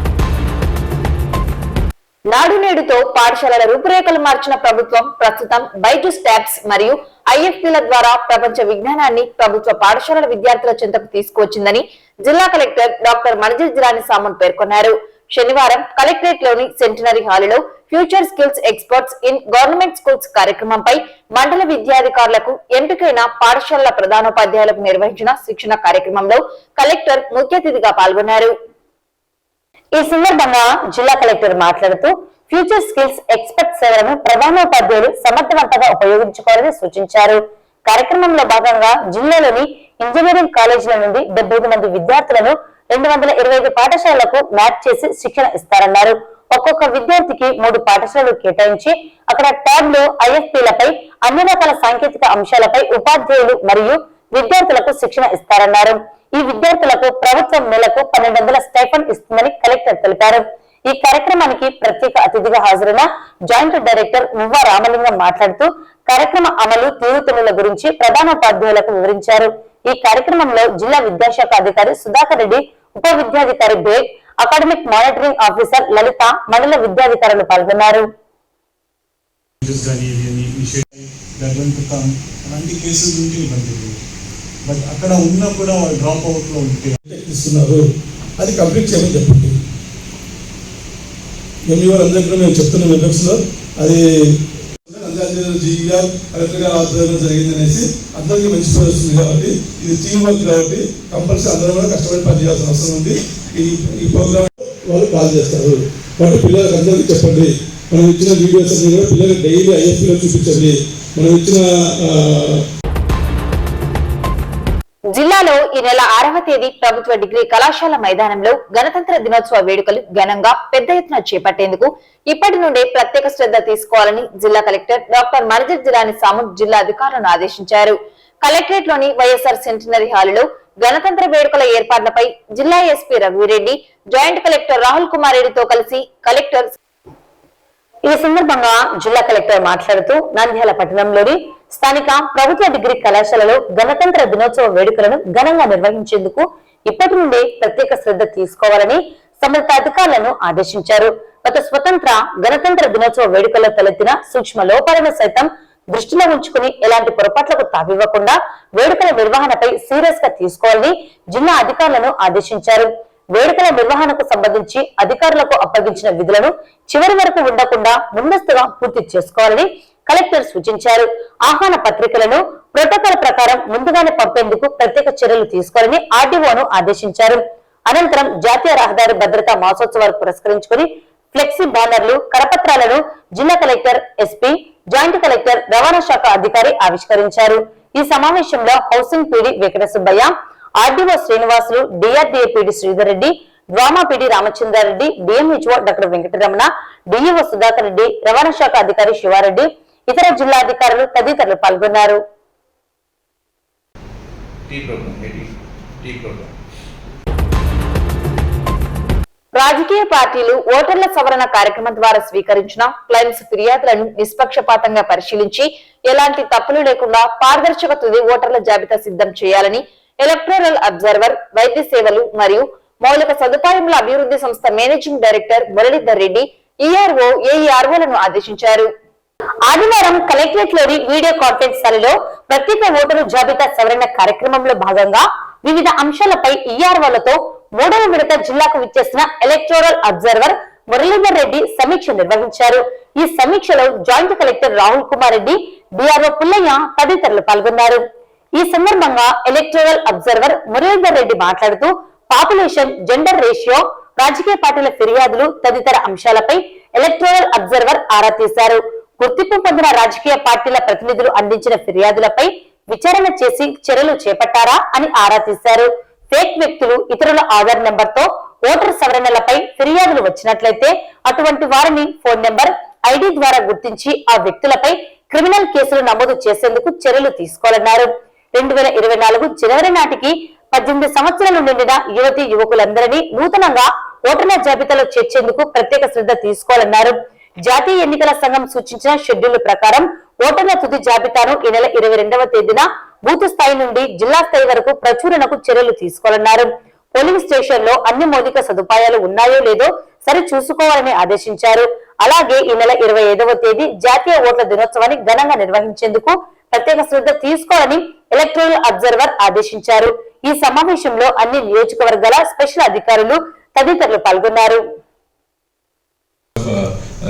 నాడు నేడుతో పాఠశాలల రూపురేఖలు మార్చిన ప్రభుత్వం ప్రస్తుతం బైజూస్ ట్యాబ్స్ మరియు ఐఎఫ్పీల ద్వారా ప్రపంచ విజ్ఞానాన్ని ప్రభుత్వ పాఠశాలల విద్యార్థుల చెంతకు తీసుకువచ్చిందని జిల్లా కలెక్టర్ డాక్టర్ మణిజిత్ జిలాని సామంత్ పేర్కొన్నారు. శనివారం కలెక్టరేట్ లోని సెంటినరీ హాలులో future skills experts in government schools కార్యక్రమంపై మండల విద్యాధికారులకు ఎంపికైన పాఠశాలల ప్రధానోపాధ్యాయులకు నిర్వహించిన శిక్షణ కార్యక్రమంలో కలెక్టర్ ముఖ్య అతిథిగా పాల్గొన్నారు. ఈ సందర్భంగా జిల్లా కలెక్టర్ మాట్లాడుతూ ఫ్యూచర్ స్కిల్స్ ఎక్స్పర్ట్ సేవలను ప్రధానోపాధ్యాయులు సమర్థవంతంగా ఉపయోగించుకోవాలని సూచించారు. కార్యక్రమంలో భాగంగా జిల్లాలోని ఇంజనీరింగ్ కాలేజీల నుండి 75 మంది విద్యార్థులను 225 పాఠశాలలకు మ్యాప్ చేసి శిక్షణ ఇస్తారన్నారు. ఒక్కొక్క విద్యార్థికి 3 పాఠశాలలు కేటాయించి అక్కడ ట్యాబ్లు, ఐఎఫ్పీలపై అన్ని రకాల సాంకేతిక అంశాలపై ఉపాధ్యాయులు మరియు విద్యార్థులకు శిక్షణ ఇస్తారన్నారు. ఈ విద్యార్థులకు ప్రభుత్వం నెలకు 1200 స్టైఫండ్ ఇస్తుందని కలెక్టర్ తెలిపారు. ఈ కార్యక్రమానికి ప్రత్యేక అతిథిగా హాజరైన జాయింట్ డైరెక్టర్ మువ్వ రామలింగం మాట్లాడుతూ కార్యక్రమ అమలు తీరుతెన్నుల గురించి ప్రధానోపాధ్యాయులకు వివరించారు. ఈ కార్యక్రమంలో జిల్లా విద్యాశాఖ అధికారి సుధాకర్ రెడ్డి, ఉప విద్యాధికారి బేగ్, అకాడమిక్ మానిటరింగ్ ఆఫీసర్ లలిత, మండల విద్యాధికారులు పాల్గొన్నారు. బట్ అక్కడ ఉన్నా కూడా వాళ్ళు డ్రాప్ అవుట్ లో ఉంటే ఇస్తున్నారు, అది కంప్లీట్ చేయమని చెప్పండి. ఎంఈఓ అందరి కూడా మేము చెప్తున్నాం మెంబర్స్లో, అది జీగా కలెక్టర్ గారు ఆధ్వర్యంలో జరిగింది అనేసి అందరికీ మంచి పేరు వస్తుంది. కాబట్టి ఇది టీమ్ వర్క్ కాబట్టి కంపల్సరీ అందరూ కూడా కష్టపడి పనిచేయాల్సిన అవసరం ఉంది. ఈ ప్రోగ్రామ్ వాళ్ళు కాల్ చేస్తారు. కాబట్టి పిల్లలకు అందరికీ చెప్పండి, మనం ఇచ్చిన వీడియోస్ అన్ని కూడా పిల్లలకు డైలీ ఐఎఫ్లో చూపించండి. మనం ఇచ్చిన జిల్లాలో ఈ నెల 6వ తేదీ ప్రభుత్వ డిగ్రీ కళాశాల మైదానంలో గణతంత్ర దినోత్సవ వేడుకలు ఘనంగా పెద్ద ఎత్తున చేపట్టేందుకు ఇప్పటి నుండే ప్రత్యేక శ్రద్ధ తీసుకోవాలని జిల్లా కలెక్టర్ డాక్టర్ మర్జర్ జిలాని సాముద్ జిల్లా అధికారులను ఆదేశించారు. కలెక్టరేట్ లోని వైఎస్ఆర్ సెంటినరీ హాలులో గణతంత్ర వేడుకల ఏర్పాట్లపై జిల్లా SP Raghuveer Reddy, joint collector Rahul Kumar రెడ్డితో కలిసి కలెక్టర్ ఈ సందర్భంగా జిల్లా కలెక్టర్ మాట్లాడుతూ నంద్యాల పట్టణంలోని స్థానిక ప్రభుత్వ డిగ్రీ కళాశాలలో గణతంత్ర దినోత్సవ వేడుకలను ఘనంగా నిర్వహించేందుకు ఇప్పటి నుండే ప్రత్యేక శ్రద్ధ తీసుకోవాలని సంబంధిత అధికారులను ఆదేశించారు. గత స్వతంత్ర గణతంత్ర దినోత్సవ వేడుకల్లో తలెత్తిన సూక్ష్మ లోపాలను సైతం దృష్టిలో ఉంచుకుని ఎలాంటి పొరపాట్లకు తావివ్వకుండా వేడుకల నిర్వహణపై సీరియస్ గా తీసుకోవాలని జిల్లా అధికారులను ఆదేశించారు. వేడుకల నిర్వహణకు సంబంధించి అధికారులకు అప్పగించిన విధులను చివరి వరకు ఉండకుండా ముందస్తుగా పూర్తి చేసుకోవాలని కలెక్టర్ సూచించారు. ఆహ్వాన పత్రికలను ప్రోటోకాల్ ప్రకారం ముందుగానే పంపేందుకు ప్రత్యేక చర్యలు తీసుకోవాలని ఆర్డీఓను ఆదేశించారు. అనంతరం జాతీయ రహదారి భద్రతా మాసోత్సవాలు పురస్కరించుకుని ఫ్లెక్సీ బ్యానర్లు, కరపత్రాలను జిల్లా కలెక్టర్, ఎస్పీ, జాయింట్ కలెక్టర్, రవాణా శాఖ అధికారి ఆవిష్కరించారు. ఈ సమావేశంలో housing PD Venkata Subbaiah, RDO Srinivasulu, DRDA PD Sridhar Reddy, DWMA PD Ramachandra Reddy, DMHO doctor Venkataramana, DEO Sudhakar Reddy, రవాణా శాఖ అధికారి శివారెడ్డి, ఇతర జిల్లా అధికారులు తదితరులు పాల్గొన్నారు. రాజకీయ పార్టీలు ఓటర్ల సవరణ కార్యక్రమం ద్వారా స్వీకరించిన క్లైమ్స్ ఫిర్యాదులను నిష్పక్షపాతంగా పరిశీలించి ఎలాంటి తప్పులు లేకుండా పారదర్శక తుది ఓటర్ల జాబితా సిద్ధం చేయాలని ఎలక్టోరల్ అబ్జర్వర్, వైద్య సేవలు మరియు మౌలిక సదుపాయముల అభివృద్ధి సంస్థ managing director Muralidhar Reddy ERO, ఏఈఆర్ఓలను ఆదేశించారు. ఆదివారం కలెక్టరేట్ లోని వీడియో కాన్ఫరెన్స్ హాలులో ప్రత్యేక ఓటరు జాబితా సవరణ కార్యక్రమంలో భాగంగా వివిధ అంశాలపై ఈఆర్ఓలతో 3వ విడత జిల్లాకు విచ్చేసిన ఎలక్టోరల్ అబ్జర్వర్ మురళీధర్ రెడ్డి సమీక్ష నిర్వహించారు. ఈ సమీక్షలో joint collector Rahul Kumar Reddy, DRO Pullaiah తదితరులు పాల్గొన్నారు. ఈ సందర్భంగా ఎలక్టోరల్ అబ్జర్వర్ మురళీధర్ రెడ్డి మాట్లాడుతూ పాపులేషన్, జెండర్ రేషియో, రాజకీయ పార్టీల ఫిర్యాదులు తదితర అంశాలపై ఎలక్టోరల్ అబ్జర్వర్ ఆరా తీశారు. గుర్తింపు పొందిన రాజకీయ పార్టీల ప్రతినిధులు అందించిన ఫిర్యాదులపై విచారణ చేసి చర్యలు చేపట్టారా అని ఆరా తీశారు. ఫేక్ వ్యక్తులు, ఇతరుల ఆధార్ నెంబర్ తో ఓటర్ సవరణలపై ఫిర్యాదులు వచ్చినట్లయితే అటువంటి వారిని ఫోన్ నెంబర్, ఐడి ద్వారా గుర్తించి ఆ వ్యక్తులపై క్రిమినల్ కేసులు నమోదు చేసేందుకు చర్యలు తీసుకోవాలన్నారు. 2024 జనవరి నాటికి 18 సంవత్సరాలు నిండిన యువతి యువకులందరినీ నూతనంగా ఓటర్ల జాబితాలో చేర్చేందుకు ప్రత్యేక శ్రద్ధ తీసుకోవాలన్నారు. జాతీయ ఎన్నికల సంఘం సూచించిన షెడ్యూల్ ప్రకారం ఓటర్ల తుది జాబితాను ఈ నెల 22వ తేదీన బూత్ స్థాయి నుండి జిల్లా స్థాయి వరకు ప్రచురణకు చర్యలు తీసుకోవాలన్నారు. పోలింగ్ స్టేషన్ లో అన్ని మౌలిక సదుపాయాలు ఉన్నాయో లేదో సరి చూసుకోవాలని ఆదేశించారు. అలాగే ఈ నెల 25వ తేదీ జాతీయ ఓట్ల దినోత్సవాన్ని ఘనంగా నిర్వహించేందుకు ప్రత్యేక శ్రద్ధ తీసుకోవాలని ఎలక్టోరల్ అబ్జర్వర్ ఆదేశించారు. ఈ సమావేశంలో అన్ని నియోజకవర్గాల స్పెషల్ అధికారులు తదితరులు పాల్గొన్నారు.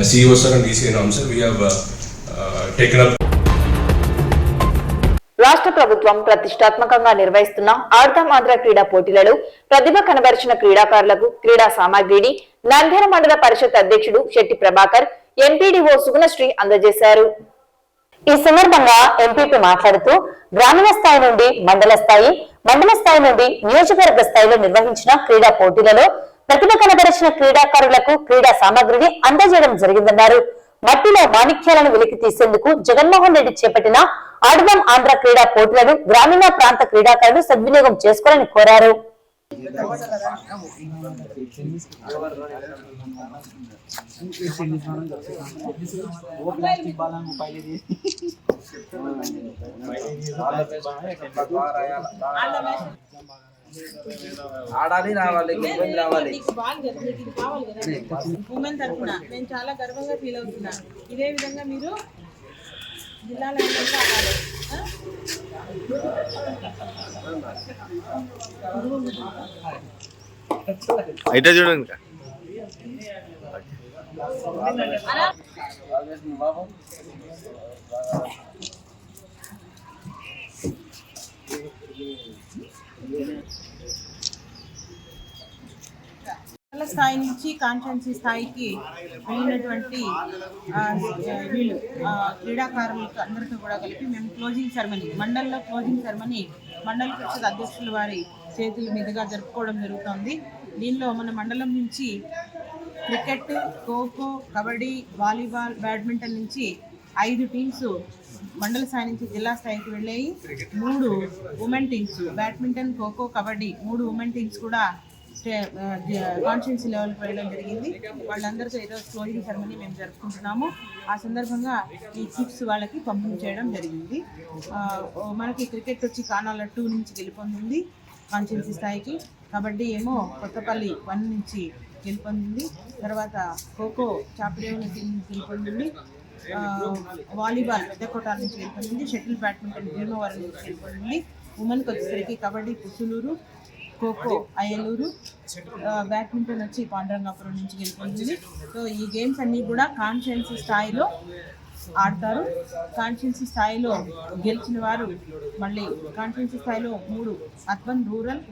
CEO sir and DCA norms sir, we have taken up. రాష్ట్ర ప్రభుత్వం ప్రతిష్టాత్మకంగా నిర్వహిస్తున్న ఆర్ధమాంధ్ర క్రీడా పోటీలలో ప్రతిభ కనబరిచిన క్రీడాకారులకు క్రీడా సామాగ్రిని నంద్యాల మండల పరిషత్ అధ్యక్షుడు శెట్టి ప్రభాకర్, ఎంపీడీఓ సుగుణశ్రీ అందజేశారు. ఈ సందర్భంగా ఎంపీపీ మాట్లాడుతూ గ్రామీణ స్థాయి నుండి మండల స్థాయి, మండల స్థాయి నుండి నియోజకవర్గ స్థాయిలో నిర్వహించిన క్రీడా పోటీలలో ప్రతిభ కనబరిచిన క్రీడాకారులకు క్రీడా సామాగ్రిని అందజేయడం జరిగిందన్నారు. మట్టిలో మాణిక్యాలను వెలికి తీసేందుకు జగన్మోహన్ రెడ్డి చేపట్టిన ఆడుదాం ఆంధ్ర క్రీడా పోటీలను గ్రామీణ ప్రాంత క్రీడాకారులు సద్వినియోగం చేసుకోవాలని కోరారు. ఆడాలి, రావాలి, రావాలి. ఉమెన్ తరఫున నేను చాలా గర్వంగా ఫీల్ అవుతున్నాను. ఇదే విధంగా మీరు జిల్లాలో ఆడాలి. అయితే చూడండి స్థాయి నుంచి కాన్స్టిట్యున్సీ స్థాయికి వెళ్ళినటువంటి వీళ్ళు క్రీడాకారులకు అందరితో కూడా కలిపి మేము క్లోజింగ్ సెరమనీ, మండల్లో క్లోజింగ్ సెరమనీ మండల పరిషత్ అధ్యక్షుల వారి చేతుల మీదుగా జరుపుకోవడం జరుగుతుంది. దీనిలో మన మండలం నుంచి cricket, kho kho, kabaddi, volleyball, badminton నుంచి 5 టీమ్స్ మండల స్థాయి నుంచి జిల్లా స్థాయికి వెళ్ళాయి. 3 women teams, badminton, kho kho, kabaddi 3 women teams కూడా కాన్స్టిట్యున్సీ లెవెల్కి వెళ్ళడం జరిగింది. వాళ్ళందరితో ఈరోజు క్లోజింగ్ సెరమనీ మేము జరుపుకుంటున్నాము. ఆ సందర్భంగా ఈ కిట్స్ వాళ్ళకి పంపిణీ చేయడం జరిగింది. మనకి క్రికెట్ వచ్చి కానాల 2 నుంచి గెలుపొందింది కాన్స్టిట్యున్సీ స్థాయికి. కబడ్డీ ఏమో కొత్తపల్లి 1 నుంచి గెలుపొందింది. తర్వాత ఖోఖో చాపరేవుల టీం నుంచి గెలుపొందింది. వాలీబాల్ పెద్దకోటాల నుంచి గెలుపొందింది. షటిల్ బ్యాడ్మింటన్ భీమవరం నుంచి గెలుపొందింది. ఉమెన్కి వచ్చేసరికి కబడ్డీ పుసులూరు, ఖోఖో అయ్యలూరు, బ్యాడ్మింటన్ వచ్చి పాండురంగాపురం నుంచి గెలుపొందింది. సో ఈ గేమ్స్ అన్నీ కూడా కాన్స్టిట్యున్సీ స్థాయిలో ఆడతారు. కాన్స్టిట్యున్సీ స్థాయిలో గెలిచిన వారు మళ్ళీ కాన్స్టిట్యున్సీ స్థాయిలో 3 అర్బన్, రూరల్,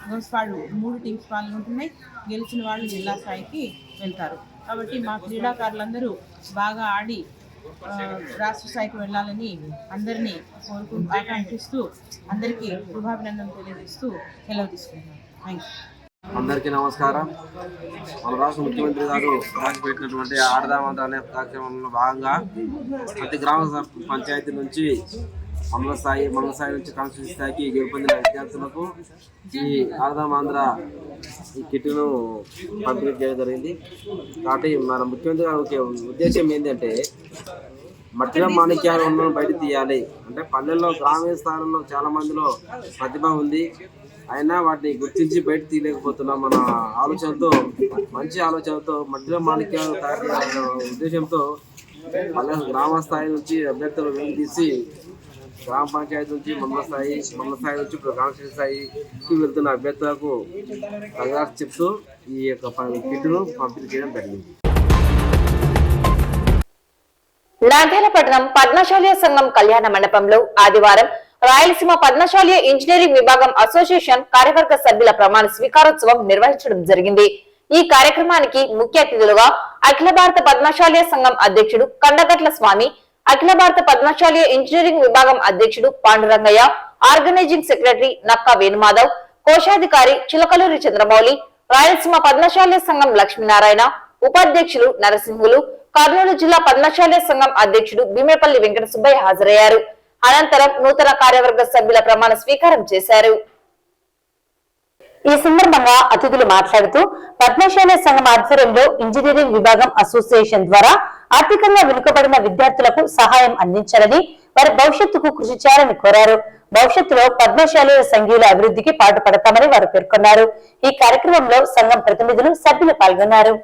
గోస్పాడు 3 టీమ్స్ పాల్గొంటున్నాయి. గెలిచిన వాళ్ళు జిల్లా స్థాయికి వెళ్తారు. కాబట్టి మా క్రీడాకారులందరూ బాగా ఆడి రాష్ట్ర స్థాయికి వెళ్ళాలని అందరినీ ఆకాంక్షిస్తూ అందరికీ శుభాభినందనలు తెలియజేస్తూ సెలవు తీసుకుంటున్నాను. Thank you. అందరికీ నమస్కారం. మన రాష్ట్ర ముఖ్యమంత్రి గారు ప్రవేశపెట్టినటువంటి ఆడదామంత్ర అనే కార్యక్రమంలో భాగంగా ప్రతి గ్రామ పంచాయతీ నుంచి మండల స్థాయి నుంచి కాన్స్టిట్యూన్సీ స్థాయికి గెలుపొందిన విద్యార్థులకు ఈ ఆడదామాంధ్ర ఈ కిట్ను పంపిణీ చేయడం జరిగింది. కాబట్టి మన ముఖ్యమంత్రి గారి ఉద్దేశం ఏంటంటే మట్టిలో మాణిక్యాలు ఉన్న బయట తీయాలి. అంటే పల్లెల్లో గ్రామీణ స్థానంలో చాలా మందిలో ప్రతిభ ఉంది, అయినా వాటిని గుర్తించి బయట తీయలేకపోతున్నాం. మన ఆలోచనతో, మంచి ఆలోచనతో మట్టిలో మాణిక్యాలు తయారు చేయాలనే ఉద్దేశంతో పల్లె గ్రామ స్థాయి నుంచి అభ్యర్థులు వెలికి తీసి గ్రామ పంచాయతీ నుంచి మండల స్థాయి నుంచి ఇప్పుడు కాన్స్టిట్యూన్సీ స్థాయికి వెళ్తున్న అభ్యర్థులకు కంగ్రాట్స్ చెప్తూ ఈ యొక్క కిట్ను పంపిణీ చేయడం జరిగింది. నంద్యాల పట్టణం పద్మశాలి సంఘం కళ్యాణ మండపంలో ఆదివారం రాయలసీమ పద్మశాలి ఇంజనీరింగ్ విభాగం అసోసియేషన్ కార్యవర్గ సభ్యుల ప్రమాణ స్వీకారోత్సవం నిర్వహించడం జరిగింది. ఈ కార్యక్రమానికి ముఖ్య అతిథులుగా అఖిల భారత పద్మశాలి సంఘం అధ్యక్షుడు కండగట్ల స్వామి, అఖిల భారత పద్మశాలి ఇంజనీరింగ్ విభాగం అధ్యక్షుడు పాండురంగయ్య, ఆర్గనైజింగ్ సెక్రటరీ నక్కా వేణుమాధవ్, కోశాధికారి చిలకలూరి చంద్రమౌళి, రాయలసీమ పద్మశాలి సంఘం లక్ష్మీనారాయణ, ఉపాధ్యక్షులు నరసింహులు, కర్నూలు జిల్లా పద్మశాలి సంఘం అధ్యక్షుడు భీమేపల్లి వెంకట సుబ్బయ్య హాజరయ్యారు. అనంతరం నూతన కార్యవర్గ సభ్యుల ప్రమాణ స్వీకారం చేశారు. ఈ సందర్భంగా అతిథులు మాట్లాడుతూ పద్మశాలి సంఘం ఆధ్వర్యంలో ఇంజనీరింగ్ విభాగం అసోసియేషన్ ద్వారా ఆర్థికంగా వెనుకబడిన విద్యార్థులకు సహాయం అందించాలని, వారి భవిష్యత్తుకు కృషి చేయాలని కోరారు. భవిష్యత్తులో పద్మశాలి సంఘీయుల అభివృద్ధికి పాటుపడతామని వారు పేర్కొన్నారు. ఈ కార్యక్రమంలో సంఘం ప్రతినిధులు, సభ్యులు పాల్గొన్నారు.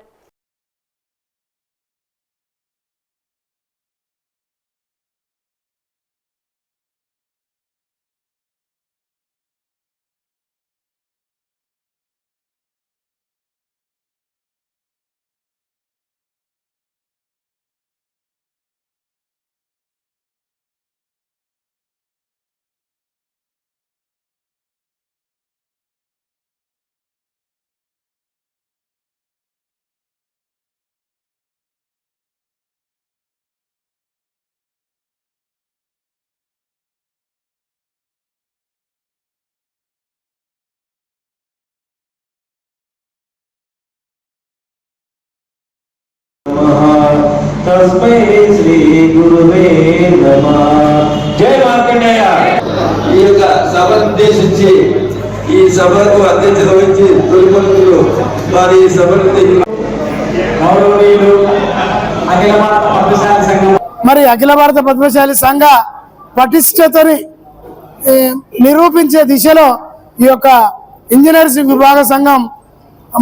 తస్మై శ్రీ గురువే నమః. జై మార్కండేయ. ఈ యొక్క సభను ఉద్దేశించి ఈ సభకు అధ్యక్షత వహించి తొలి పలుకులు వారి సభను గౌరవనీయులు అఖిల భారత పద్మశాలి సంఘం మరి అఖిల భారత పద్మశాలి సంఘ పటిష్టతని నిరూపించే దిశలో ఈ యొక్క ఇంజనీరింగ్ విభాగ సంఘం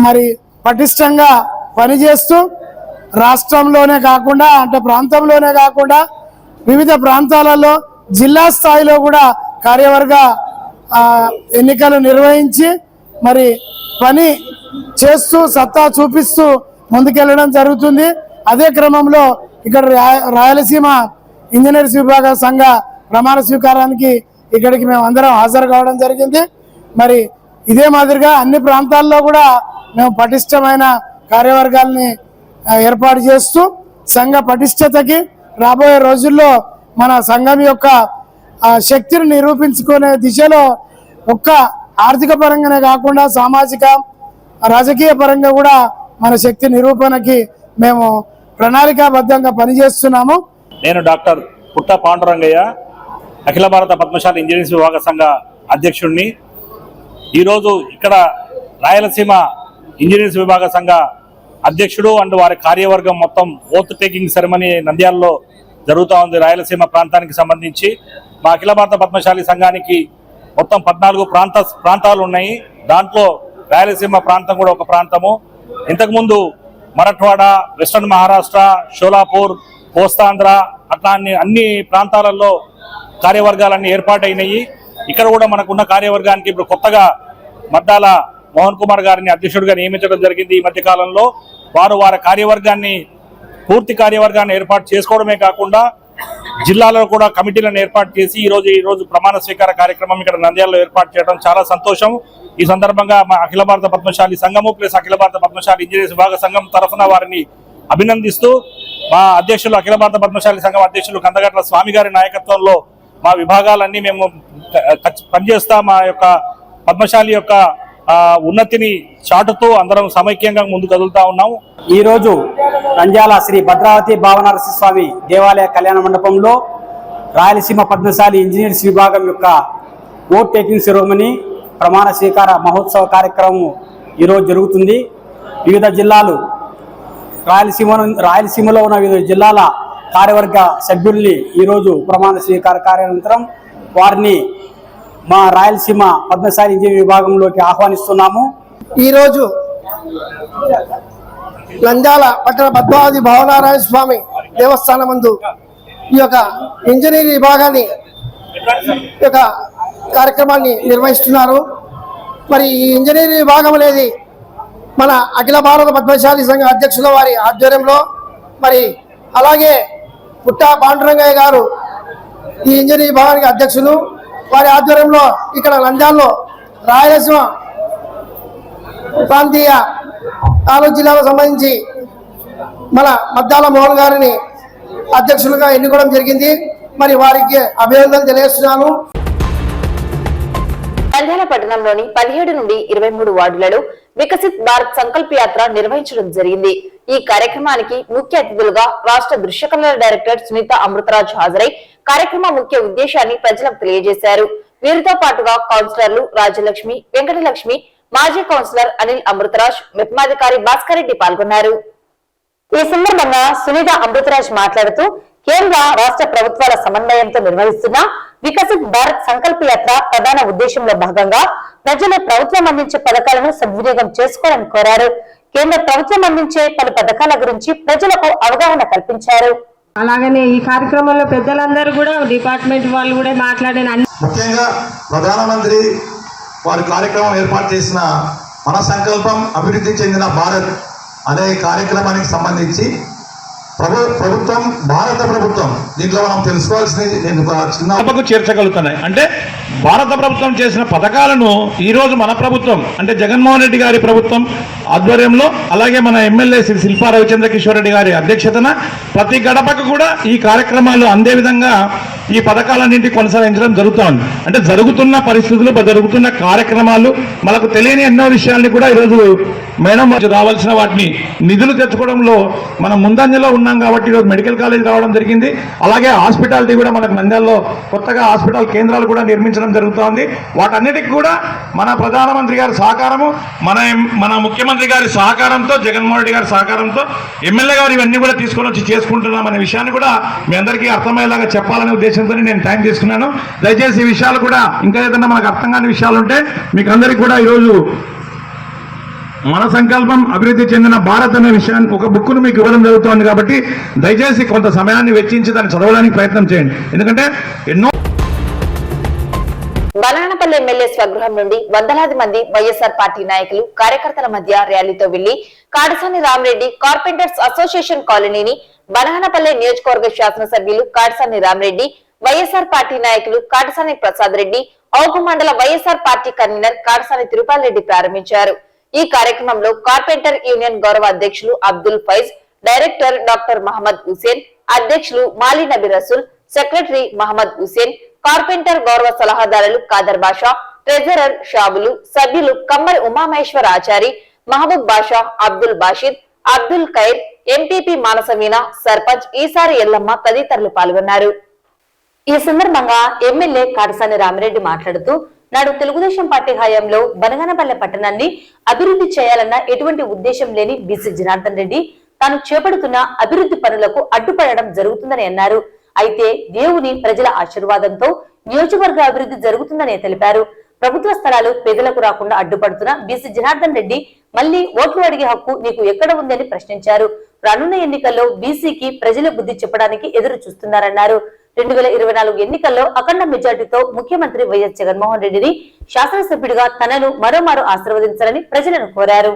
మరి పటిష్టంగా పనిచేస్తూ రాష్ట్రంలోనే కాకుండా అంటే ప్రాంతంలోనే కాకుండా వివిధ ప్రాంతాలలో జిల్లా స్థాయిలో కూడా కార్యవర్గ ఎన్నికలు నిర్వహించి మరి పని చేస్తూ సత్తా చూపిస్తూ ముందుకెళ్ళడం జరుగుతుంది. అదే క్రమంలో ఇక్కడ రాయలసీమ ఇంజనీర్స్ విభాగ సంఘ ప్రమాణ స్వీకారానికి ఇక్కడికి మేము అందరం హాజరు కావడం జరిగింది. మరి ఇదే మాదిరిగా అన్ని ప్రాంతాల్లో కూడా మేము పటిష్టమైన కార్యవర్గాల్ని ఏర్పాటు చేస్తూ సంఘ పటిష్టతకి రాబోయే రోజుల్లో మన సంఘం యొక్క శక్తిని నిరూపించుకునే దిశలో ఒక్క ఆర్థిక పరంగానే కాకుండా సామాజిక రాజకీయ పరంగా కూడా మన శక్తి నిరూపణకి మేము ప్రణాళికాబద్ధంగా పనిచేస్తున్నాము. నేను డాక్టర్ పుట్ట పాండురంగయ్య, అఖిల భారత పద్మశాలి ఇంజనీరింగ్ విభాగ సంఘ అధ్యక్షుడిని. ఈరోజు ఇక్కడ రాయలసీమ ఇంజనీరింగ్ విభాగ సంఘ అధ్యక్షుడు అండ్ వారి కార్యవర్గం మొత్తం ఓత్ టేకింగ్ సెరమనీ నంద్యాలలో జరుగుతూ ఉంది. రాయలసీమ ప్రాంతానికి సంబంధించి మా అఖిల భారత పద్మశాలి సంఘానికి మొత్తం 14 ప్రాంతాలు ఉన్నాయి. దాంట్లో రాయలసీమ ప్రాంతం కూడా ఒక ప్రాంతము. ఇంతకుముందు మరాఠ్వాడ, వెస్టర్న్ మహారాష్ట్ర, షోలాపూర్, కోస్తాంధ్ర అట్లా అన్ని ప్రాంతాలలో కార్యవర్గాలన్నీ ఏర్పాటైనాయి. ఇక్కడ కూడా మనకున్న కార్యవర్గానికి ఇప్పుడు కొత్తగా మద్దాల మోహన్ కుమార్ గారిని అధ్యక్షుడిగా నియమించడం జరిగింది. ఈ మధ్య కాలంలో వారి కార్యవర్గాన్ని పూర్తి కార్యవర్గాన్ని ఏర్పాటు చేసుకోవడమే కాకుండా జిల్లాలో కూడా కమిటీలను ఏర్పాటు చేసి ఈ రోజు ప్రమాణ స్వీకార కార్యక్రమం ఇక్కడ నంద్యాలలో ఏర్పాటు చేయడం చాలా సంతోషం. ఈ సందర్భంగా మా అఖిల భారత పద్మశాలి సంఘము ప్లస్ అఖిల భారత పద్మశాలి ఇంజనీర్స్ విభాగ సంఘం తరఫున వారిని అభినందిస్తూ మా అధ్యక్షులు అఖిల భారత పద్మశాలి సంఘం అధ్యక్షులు కందగట్ల స్వామి గారి నాయకత్వంలో మా విభాగాలన్నీ మేము పనిచేస్తా మా యొక్క పద్మశాలి యొక్క ఉన్నతిని చాటుతూ అందరం సమైక్యంగా ముందుకు కదులుతా ఉన్నాము. ఈ రోజు నంద్యాల శ్రీ భద్రావతి భావనరసింహ స్వామి దేవాలయ కళ్యాణ మండపంలో రాయలసీమ పద్మశాలి ఇంజనీర్స్ విభాగం యొక్క ఓట్ టేకింగ్ సెరమనీ ప్రమాణ స్వీకార మహోత్సవ కార్యక్రమం ఈరోజు జరుగుతుంది. వివిధ జిల్లాలు రాయలసీమలో ఉన్న వివిధ జిల్లాల కార్యవర్గ సభ్యుల్ని ఈరోజు ప్రమాణ స్వీకార కార్యానంతరం వారిని మా రాయలసీమ పద్మశాలి ఇంజనీరింగ్ విభాగంలోకి ఆహ్వానిస్తున్నాము. ఈరోజు నంద్యాల పట్టణ భద్రావతి భావనారాయణ స్వామి దేవస్థానం నందు ఈ యొక్క ఇంజనీరింగ్ విభాగాన్ని యొక్క కార్యక్రమాన్ని నిర్వహిస్తున్నారు. మరి ఈ ఇంజనీరింగ్ విభాగం అనేది మన అఖిల భారత పద్మశాలి సంఘ అధ్యక్షుల వారి ఆధ్వర్యంలో, మరి అలాగే పుట్ట పాండురంగయ్య గారు ఈ ఇంజనీరింగ్ విభాగానికి అధ్యక్షులు, వారి ఆధ్వర్యంలో ఇక్కడ నంద్యాలలో రాయలసీమ ప్రాంతీయ 4 జిల్లాలకు సంబంధించి మన మద్దాల మోహన్ గారిని అధ్యక్షులుగా ఎన్నుకోవడం జరిగింది. మరి వారికి అభినందనలు తెలియజేస్తున్నాను. నంద్యాల పట్టణంలోని 17 నుండి 23 వార్డులలో వికసిత్ భారత్ సంకల్ప యాత్ర నిర్వహించడం జరిగింది. ఈ కార్యక్రమానికి ముఖ్య అతిథులుగా రాష్ట్ర దృశ్య కళల డైరెక్టర్ సునీత అమృతరాజ్ హాజరై కార్యక్రమ ముఖ్య ఉద్దేశాన్ని ప్రజలకు తెలియజేశారు. వీరితో పాటుగా కౌన్సిలర్లు రాజలక్ష్మి, వెంకటలక్ష్మి, మాజీ కౌన్సిలర్ అనిల్ అమృతరాజ్, మెప్మాధికారి భాస్కర్ రెడ్డి పాల్గొన్నారు. ఈ సందర్భంగా సునీత అమృతరాజ్ మాట్లాడుతూ కేంద్ర రాష్ట్ర ప్రభుత్వాల సమన్వయంతో నిర్వహిస్తున్న వికసిత్ భారత్ సంకల్ప యాత్ర ప్రధాన ఉద్దేశంలో భాగంగా ప్రజలు ప్రభుత్వం అందించే పథకాలను సద్వినియోగం చేసుకోవాలని కోరారు. కేంద్ర ప్రభుత్వం అందించే పలు పథకాల గురించి ప్రజలకు అవగాహన కల్పించారు. అలాగనే ఈ కార్యక్రమంలో పెద్దలందరూ కూడా డిపార్ట్మెంట్ వాళ్ళు కూడా మాట్లాడిన ముఖ్యంగా ప్రధానమంత్రి వారి కార్యక్రమం ఏర్పాటు చేసిన మన సంకల్పం అభివృద్ధి చెందిన భారత్ అనే కార్యక్రమానికి సంబంధించి ప్రభుత్వం భారత ప్రభుత్వం దీంట్లో మనం తెలుసుకోవాల్సింది నేను చిన్న చేర్చగలుగుతున్నాయి. అంటే భారత ప్రభుత్వం చేసిన పథకాలను ఈరోజు మన ప్రభుత్వం అంటే జగన్మోహన్ రెడ్డి గారి ప్రభుత్వం ఆధ్వర్యంలో, అలాగే మన ఎమ్మెల్యే శ్రీ శిల్పా రవిచంద్ర కిషోర్ రెడ్డి గారి అధ్యక్షతన ప్రతి గడపకు కూడా ఈ కార్యక్రమాలు అందే విధంగా ఈ పథకాలన్నింటి కొనసాగించడం జరుగుతోంది. అంటే జరుగుతున్న పరిస్థితులు, జరుగుతున్న కార్యక్రమాలు, మనకు తెలియని ఎన్నో విషయాల్ని కూడా ఈరోజు మేడం రావాల్సిన వాటిని నిధులు తెచ్చుకోవడంలో మనం ముందంజలో ఉన్నాం కాబట్టి ఈరోజు మెడికల్ కాలేజ్ రావడం జరిగింది. అలాగే హాస్పిటాలిటీ కూడా మనకు నంద్యాలలో కొత్తగా హాస్పిటల్ కేంద్రాలు కూడా నిర్మించడం జరుగుతోంది. వాటన్నిటికీ కూడా మన ప్రధానమంత్రి గారి సహకారము, మన ముఖ్యమంత్రి గారి సహకారంతో, జగన్మోహన్ రెడ్డి గారి సహకారంతో, ఎమ్మెల్యే గారు ఇవన్నీ కూడా తీసుకొని వచ్చి చేసుకుంటున్నాం అనే విషయాన్ని కూడా మీ అందరికీ అర్థమయ్యేలాగా చెప్పాలనే ఉద్దేశంతో నేను టైం తీసుకున్నాను. దయచేసి ఈ విషయాలు కూడా ఇంకా ఏదైనా మనకు అర్థం కాని విషయాలు ఉంటే మీకు అందరికీ కూడా ఈరోజు మన సంకల్పం అభివృద్ధి చెందిన భారత్ అనే విషయాన్ని ఒక బుక్ను మీకు ఇవ్వడం జరుగుతోంది. కాబట్టి దయచేసి కొంత సమయాన్ని వెచ్చించి దాన్ని చదవడానికి ప్రయత్నం చేయండి. ఎందుకంటే ఎన్నో బనగానపల్లి ఎమ్మెల్యే స్వగృహం నుండి వందలాది మంది వైఎస్ఆర్ పార్టీ నాయకులు, కార్యకర్తల మధ్య ర్యాలీతో వెళ్లి కాడసాని రామరెడ్డి కార్పెంటర్స్ అసోసియేషన్ కాలనీని బనగానపల్లి నియోజకవర్గ శాసనసభ్యులు కాడసాని రామరెడ్డి, వైఎస్ఆర్ పార్టీ నాయకులు కాటసాని ప్రసాద్ రెడ్డి, ఔకు మండల వైఎస్ఆర్ పార్టీ కన్వీనర్ కాటసాని తిరుపాల్ రెడ్డి ప్రారంభించారు. ఈ కార్యక్రమంలో కార్పెంటర్ యూనియన్ గౌరవ అధ్యక్షులు అబ్దుల్ ఫైజ్, డైరెక్టర్ డాక్టర్ మహమ్మద్ హుసేన్, అధ్యక్షులు మాలి నబీ రసూల్, సెక్రటరీ మహమ్మద్ హుసేన్, కార్పెంటర్ గౌరవ సలహాదారులు ఖాదర్ బాషా, ట్రెజరర్ షాబులు, సభ్యులు కమ్మరి ఉమామహేశ్వర్ ఆచారి, మహబూబ్ బాషా, అబ్దుల్ బాషిద్, అబ్దుల్ ఖైర్, ఎంపీపీ మానసమీనా, సర్పంచ్ ఈసారి ఎల్లమ్మ తదితరులు పాల్గొన్నారు. ఈ సందర్భంగా ఎమ్మెల్యే కాటసాని రామిరెడ్డి మాట్లాడుతూ, నాడు తెలుగుదేశం పార్టీ హయాంలో బనగానపల్లె పట్టణాన్ని అభివృద్ధి చేయాలన్న ఎటువంటి ఉద్దేశం లేని బీసీ జనార్దన్ రెడ్డి తాను చేపడుతున్న అభివృద్ధి పనులకు అడ్డుపడడం జరుగుతుందని అన్నారు. అయితే దేవుని ప్రజల ఆశీర్వాదంతో నియోజకవర్గ అభివృద్ధి జరుగుతుందని తెలిపారు. ప్రభుత్వ స్థలాలు పేదలకు రాకుండా అడ్డుపడుతున్న బీసీ జనార్దన్ రెడ్డి మళ్లీ ఓట్లు అడిగే హక్కు నీకు ఎక్కడ ఉందని ప్రశ్నించారు. రానున్న ఎన్నికల్లో బీసీకి ప్రజలు బుద్ధి చెప్పడానికి ఎదురు చూస్తున్నారన్నారు. 2024 ఎన్నికల్లో అఖండ మెజార్టీతో ముఖ్యమంత్రి వైఎస్ జగన్మోహన్ రెడ్డిని శాసనసభ్యుడిగా తనను మరోమారు ఆశీర్వదించాలని ప్రజలను కోరారు.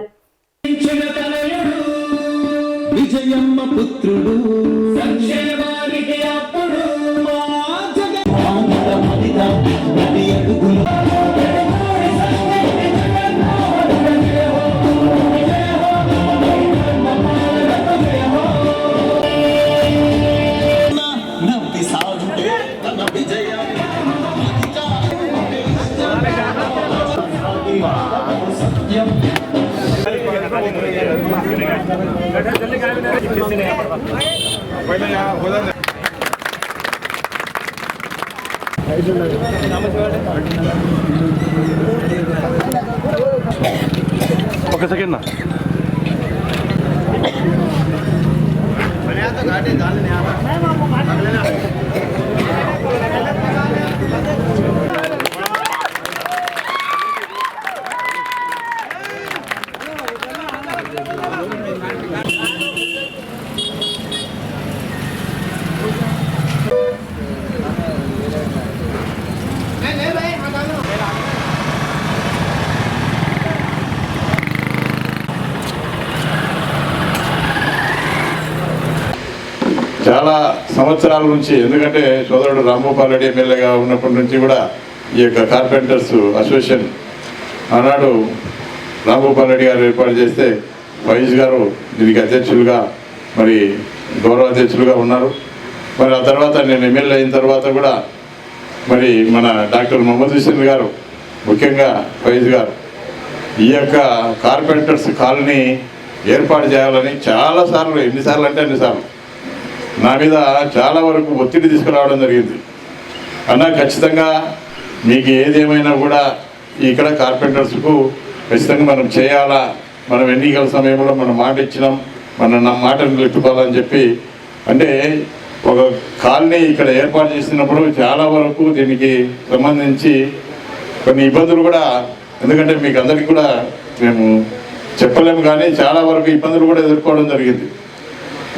ఒక సెకండ్ చాలా సంవత్సరాల నుంచి, ఎందుకంటే సోదరుడు రాంభూపాల్ రెడ్డి ఎమ్మెల్యేగా ఉన్నప్పటి నుంచి కూడా ఈ యొక్క కార్పెంటర్స్ అసోసియేషన్ ఆనాడు రాంభూపాల్ రెడ్డి గారు ఏర్పాటు చేస్తే ఫైజ్ గారు దీనికి అధ్యక్షులుగా, మరి గౌరవ అధ్యక్షులుగా ఉన్నారు. మరి ఆ తర్వాత నేను ఎమ్మెల్యే అయిన తర్వాత కూడా మరి మన డాక్టర్ మహమ్మద్ హుసేన్ గారు, ముఖ్యంగా ఫైజ్ గారు ఈ యొక్క కార్పెంటర్స్ కాలనీ ఏర్పాటు చేయాలని చాలాసార్లు, ఎన్నిసార్లు అంటే అన్నిసార్లు నా మీద చాలా వరకు ఒత్తిడి తీసుకురావడం జరిగింది. అన్నా ఖచ్చితంగా మీకు ఏదేమైనా కూడా ఇక్కడ కార్పెంటర్స్కు ఖచ్చితంగా మనం చేయాలా, మనం ఎన్నికల సమయంలో మనం మాట ఇచ్చినాం, మన మాటను నిలుపుకోవాలని చెప్పి, అంటే ఒక కాలనీ ఇక్కడ ఏర్పాటు చేసినప్పుడు చాలా వరకు దీనికి సంబంధించి కొన్ని ఇబ్బందులు కూడా, ఎందుకంటే మీకు అందరికీ కూడా మేము చెప్పలేము కానీ చాలా వరకు ఇబ్బందులు కూడా ఎదుర్కోవడం జరిగింది.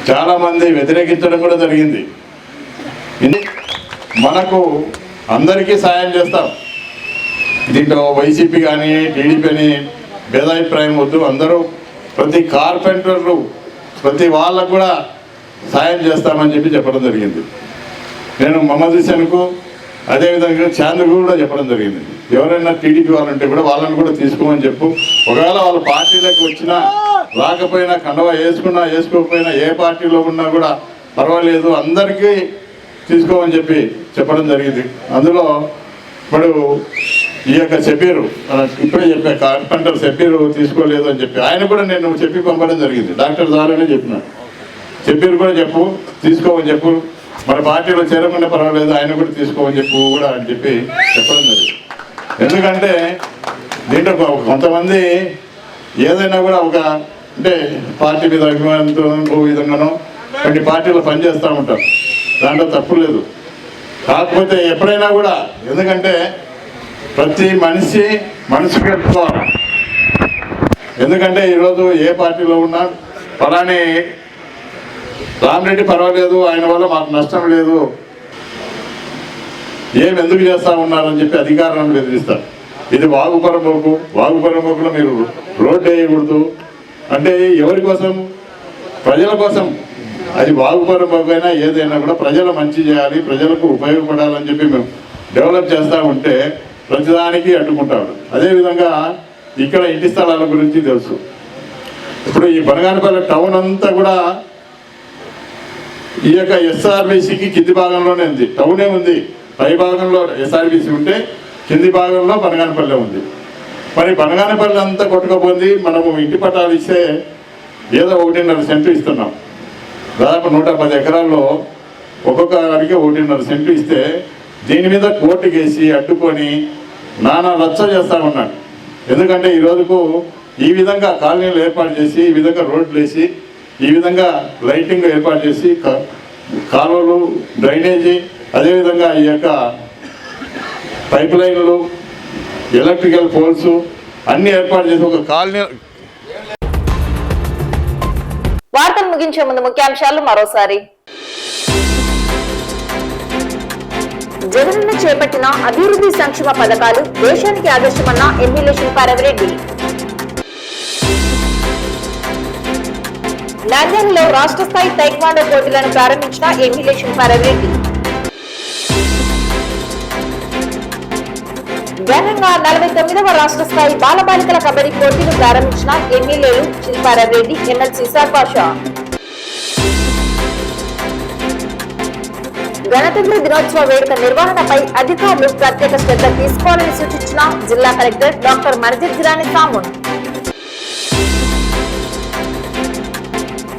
చాలామంది వ్యతిరేకించడం కూడా జరిగింది. మనకు అందరికీ సాయం చేస్తాం, దీంట్లో వైసీపీ కానీ టీడీపీ అని భేదాభిప్రాయం వద్దు. అందరూ ప్రతి కార్పెంటర్లు ప్రతి వాళ్ళకు కూడా సాయం చేస్తామని చెప్పి చెప్పడం జరిగింది. నేను మహమ్మద్ హుసేన్కు అదేవిధంగా చాంద్రకు కూడా చెప్పడం జరిగింది. ఎవరైనా టీడీపీ వాళ్ళంటే కూడా వాళ్ళని కూడా తీసుకోమని చెప్పు. ఒకవేళ వాళ్ళ పార్టీలోకి వచ్చినా రాకపోయినా, కండవా వేసుకున్నా వేసుకోకపోయినా, ఏ పార్టీలో ఉన్నా కూడా పర్వాలేదు, అందరికీ తీసుకోమని చెప్పి చెప్పడం జరిగింది. అందులో ఇప్పుడు ఈ యొక్క చెప్పారు ఇప్పుడే చెప్పా కార్పెంటర్ చెప్పారు తీసుకోలేదు అని చెప్పి ఆయన కూడా నేను చెప్పి పంపడం జరిగింది. డాక్టర్ ద్వారానే చెప్పినాడు. చెప్పారు కూడా చెప్పు తీసుకోమని చెప్పు, మన పార్టీలో చేరకుండా పర్వాలేదు ఆయన కూడా తీసుకోమని చెప్పు కూడా అని చెప్పి చెప్పడం జరిగింది. ఎందుకంటే దీంట్లో కొంతమంది ఏదైనా కూడా ఒక అంటే పార్టీ మీద అభిమానంతో విధంగానో కొన్ని పార్టీలో పనిచేస్తూ ఉంటారు, దాంట్లో తప్పు లేదు. కాకపోతే ఎప్పుడైనా కూడా ఎందుకంటే ప్రతి మనిషి మనసుకు పెట్టుకోవాలి. ఎందుకంటే ఈరోజు ఏ పార్టీలో ఉన్నా పలాని రామరెడ్డి పర్వాలేదు ఆయన వల్ల మాకు నష్టం లేదు ఏం ఎందుకు చేస్తా ఉన్నారని చెప్పి అధికారాన్ని బెదిరిస్తారు. ఇది వాగుపరమోకులో మీరు రోడ్డు వేయకూడదు అంటే ఎవరి కోసం? ప్రజల కోసం. అది వాగుపరమోకైనా ఏదైనా కూడా ప్రజల మంచి చేయాలి, ప్రజలకు ఉపయోగపడాలని చెప్పి మేము డెవలప్ చేస్తూ ఉంటే ప్రతిదానికి అడ్డుకుంటాడు. అదేవిధంగా ఇక్కడ ఇంటి స్థలాల గురించి తెలుసు. ఇప్పుడు ఈ బనగానపల్లి టౌన్ అంతా కూడా ఈ యొక్క ఎస్ఆర్బీసీకి కింది భాగంలోనే ఉంది. టౌనే ఉంది, పై భాగంలో ఎస్ఆర్బీసీ ఉంటే కింది భాగంలో బనగానపల్లి ఉంది. మరి బనగానపల్లి అంతా కొట్టుకుపోయింది. మనము ఇంటి పట్టాలు ఇస్తే ఏదో 1.5 సెంటు ఇస్తున్నాం. దాదాపు 110 ఎకరాల్లో ఒక్కొక్క వారికి 1.5 సెంటు ఇస్తే దీని మీద కోర్టు కేసి అడ్డుకొని నానా రచ్చ చేస్తూ ఉన్నాడు. ఎందుకంటే ఈ రోజుకు ఈ విధంగా కాలనీలు ఏర్పాటు చేసి, ఈ విధంగా రోడ్లు వేసి, ఈ విధంగా లైటింగ్ ఏర్పాటు చేసి, కాలువలు, డ్రైనేజీ, అదేవిధంగా ఈ యొక్క పైప్ లైన్లు, ఎలక్ట్రికల్ పోల్స్ అన్ని ఏర్పాటు చేసి ఒక కాలనీ. వార్తలు ముగించే ముందు ముఖ్యాంశాలు మరోసారి. జగనన్న చేపట్టిన అభివృద్ధి సంక్షేమ పథకాలు దేశానికి ఆదర్శమన్న ఎమ్మెల్యే శిల్పారెడ్డి. నంద్యాలలో రాష్ట్ర స్థాయి తైక్వాండో పోటీలను ప్రారంభించిన ఎమ్మెల్యే శిల్పారెడ్డి. ఘనంగా 49వ రాష్ట్ర స్థాయి బాలబాలికల కబడ్డీ పోటీలు ప్రారంభించిన ఎమ్మెల్యేలు శిల్పారెడ్డి, ఎమ్మెల్సీ సర్పాషా. గణతంత్ర దినోత్సవ వేడుక నిర్వహణపై అధికారులు ప్రత్యేక శ్రద్ధ తీసుకోవాలని సూచించిన జిల్లా collector doctor Marjid Jilani Samoon.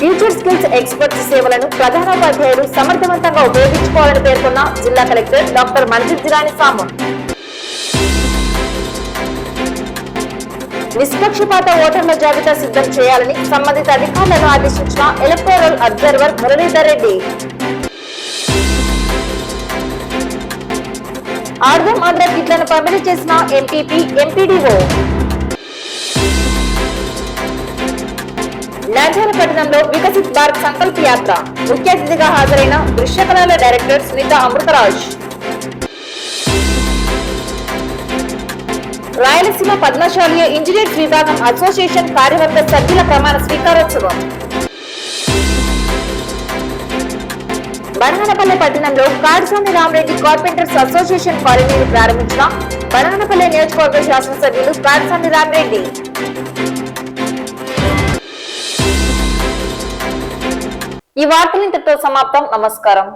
Future skills experts సేవలను ప్రధానోపాధ్యాయులు సమర్థవంతంగా ఉపయోగించుకోవాలని పేర్కొన్న జిల్లా కలెక్టర్ డాక్టర్ మర్జిద్ జిలానీ సామున్. నిష్పక్షపాత ఓటర్ల జాబితా సిద్ధం చేయాలని సంబంధిత అధికారులను ఆదేశించిన ఎలక్టోరల్ అబ్జర్వర్ మురళీధర్ రెడ్డి. ఆర్గం ఆంధ్ర కిట్లను పంపిణీ చేసిన ఎంపీపీ, ఎంపీడీఓ. నంద్యాల పట్టణంలో వికసిత్ భారత్ సంకల్ప యాత్ర ముఖ్య అతిథిగా హాజరైన దృశ్యకళల డైరెక్టర్ సునీత అమృతరాజ్. రాయలసీమ పద్మశాలీయ ఇంజనీర్స్ విభాగం అసోసియేషన్ కార్యవర్గ సభ్యుల ప్రమాణ స్వీకారోత్సవం. బనగానపల్లి పట్టణంలో కాడసాని రామరెడ్డి కార్పెంటర్స్ అసోసియేషన్ కాలనీని ప్రారంభించిన బనగానపల్లి నియోజకవర్గ శాసనసభ్యులు కాడసాని రామరెడ్డి. ఈ వార్తలు ఇంతటితో సమాప్తం. నమస్కారం.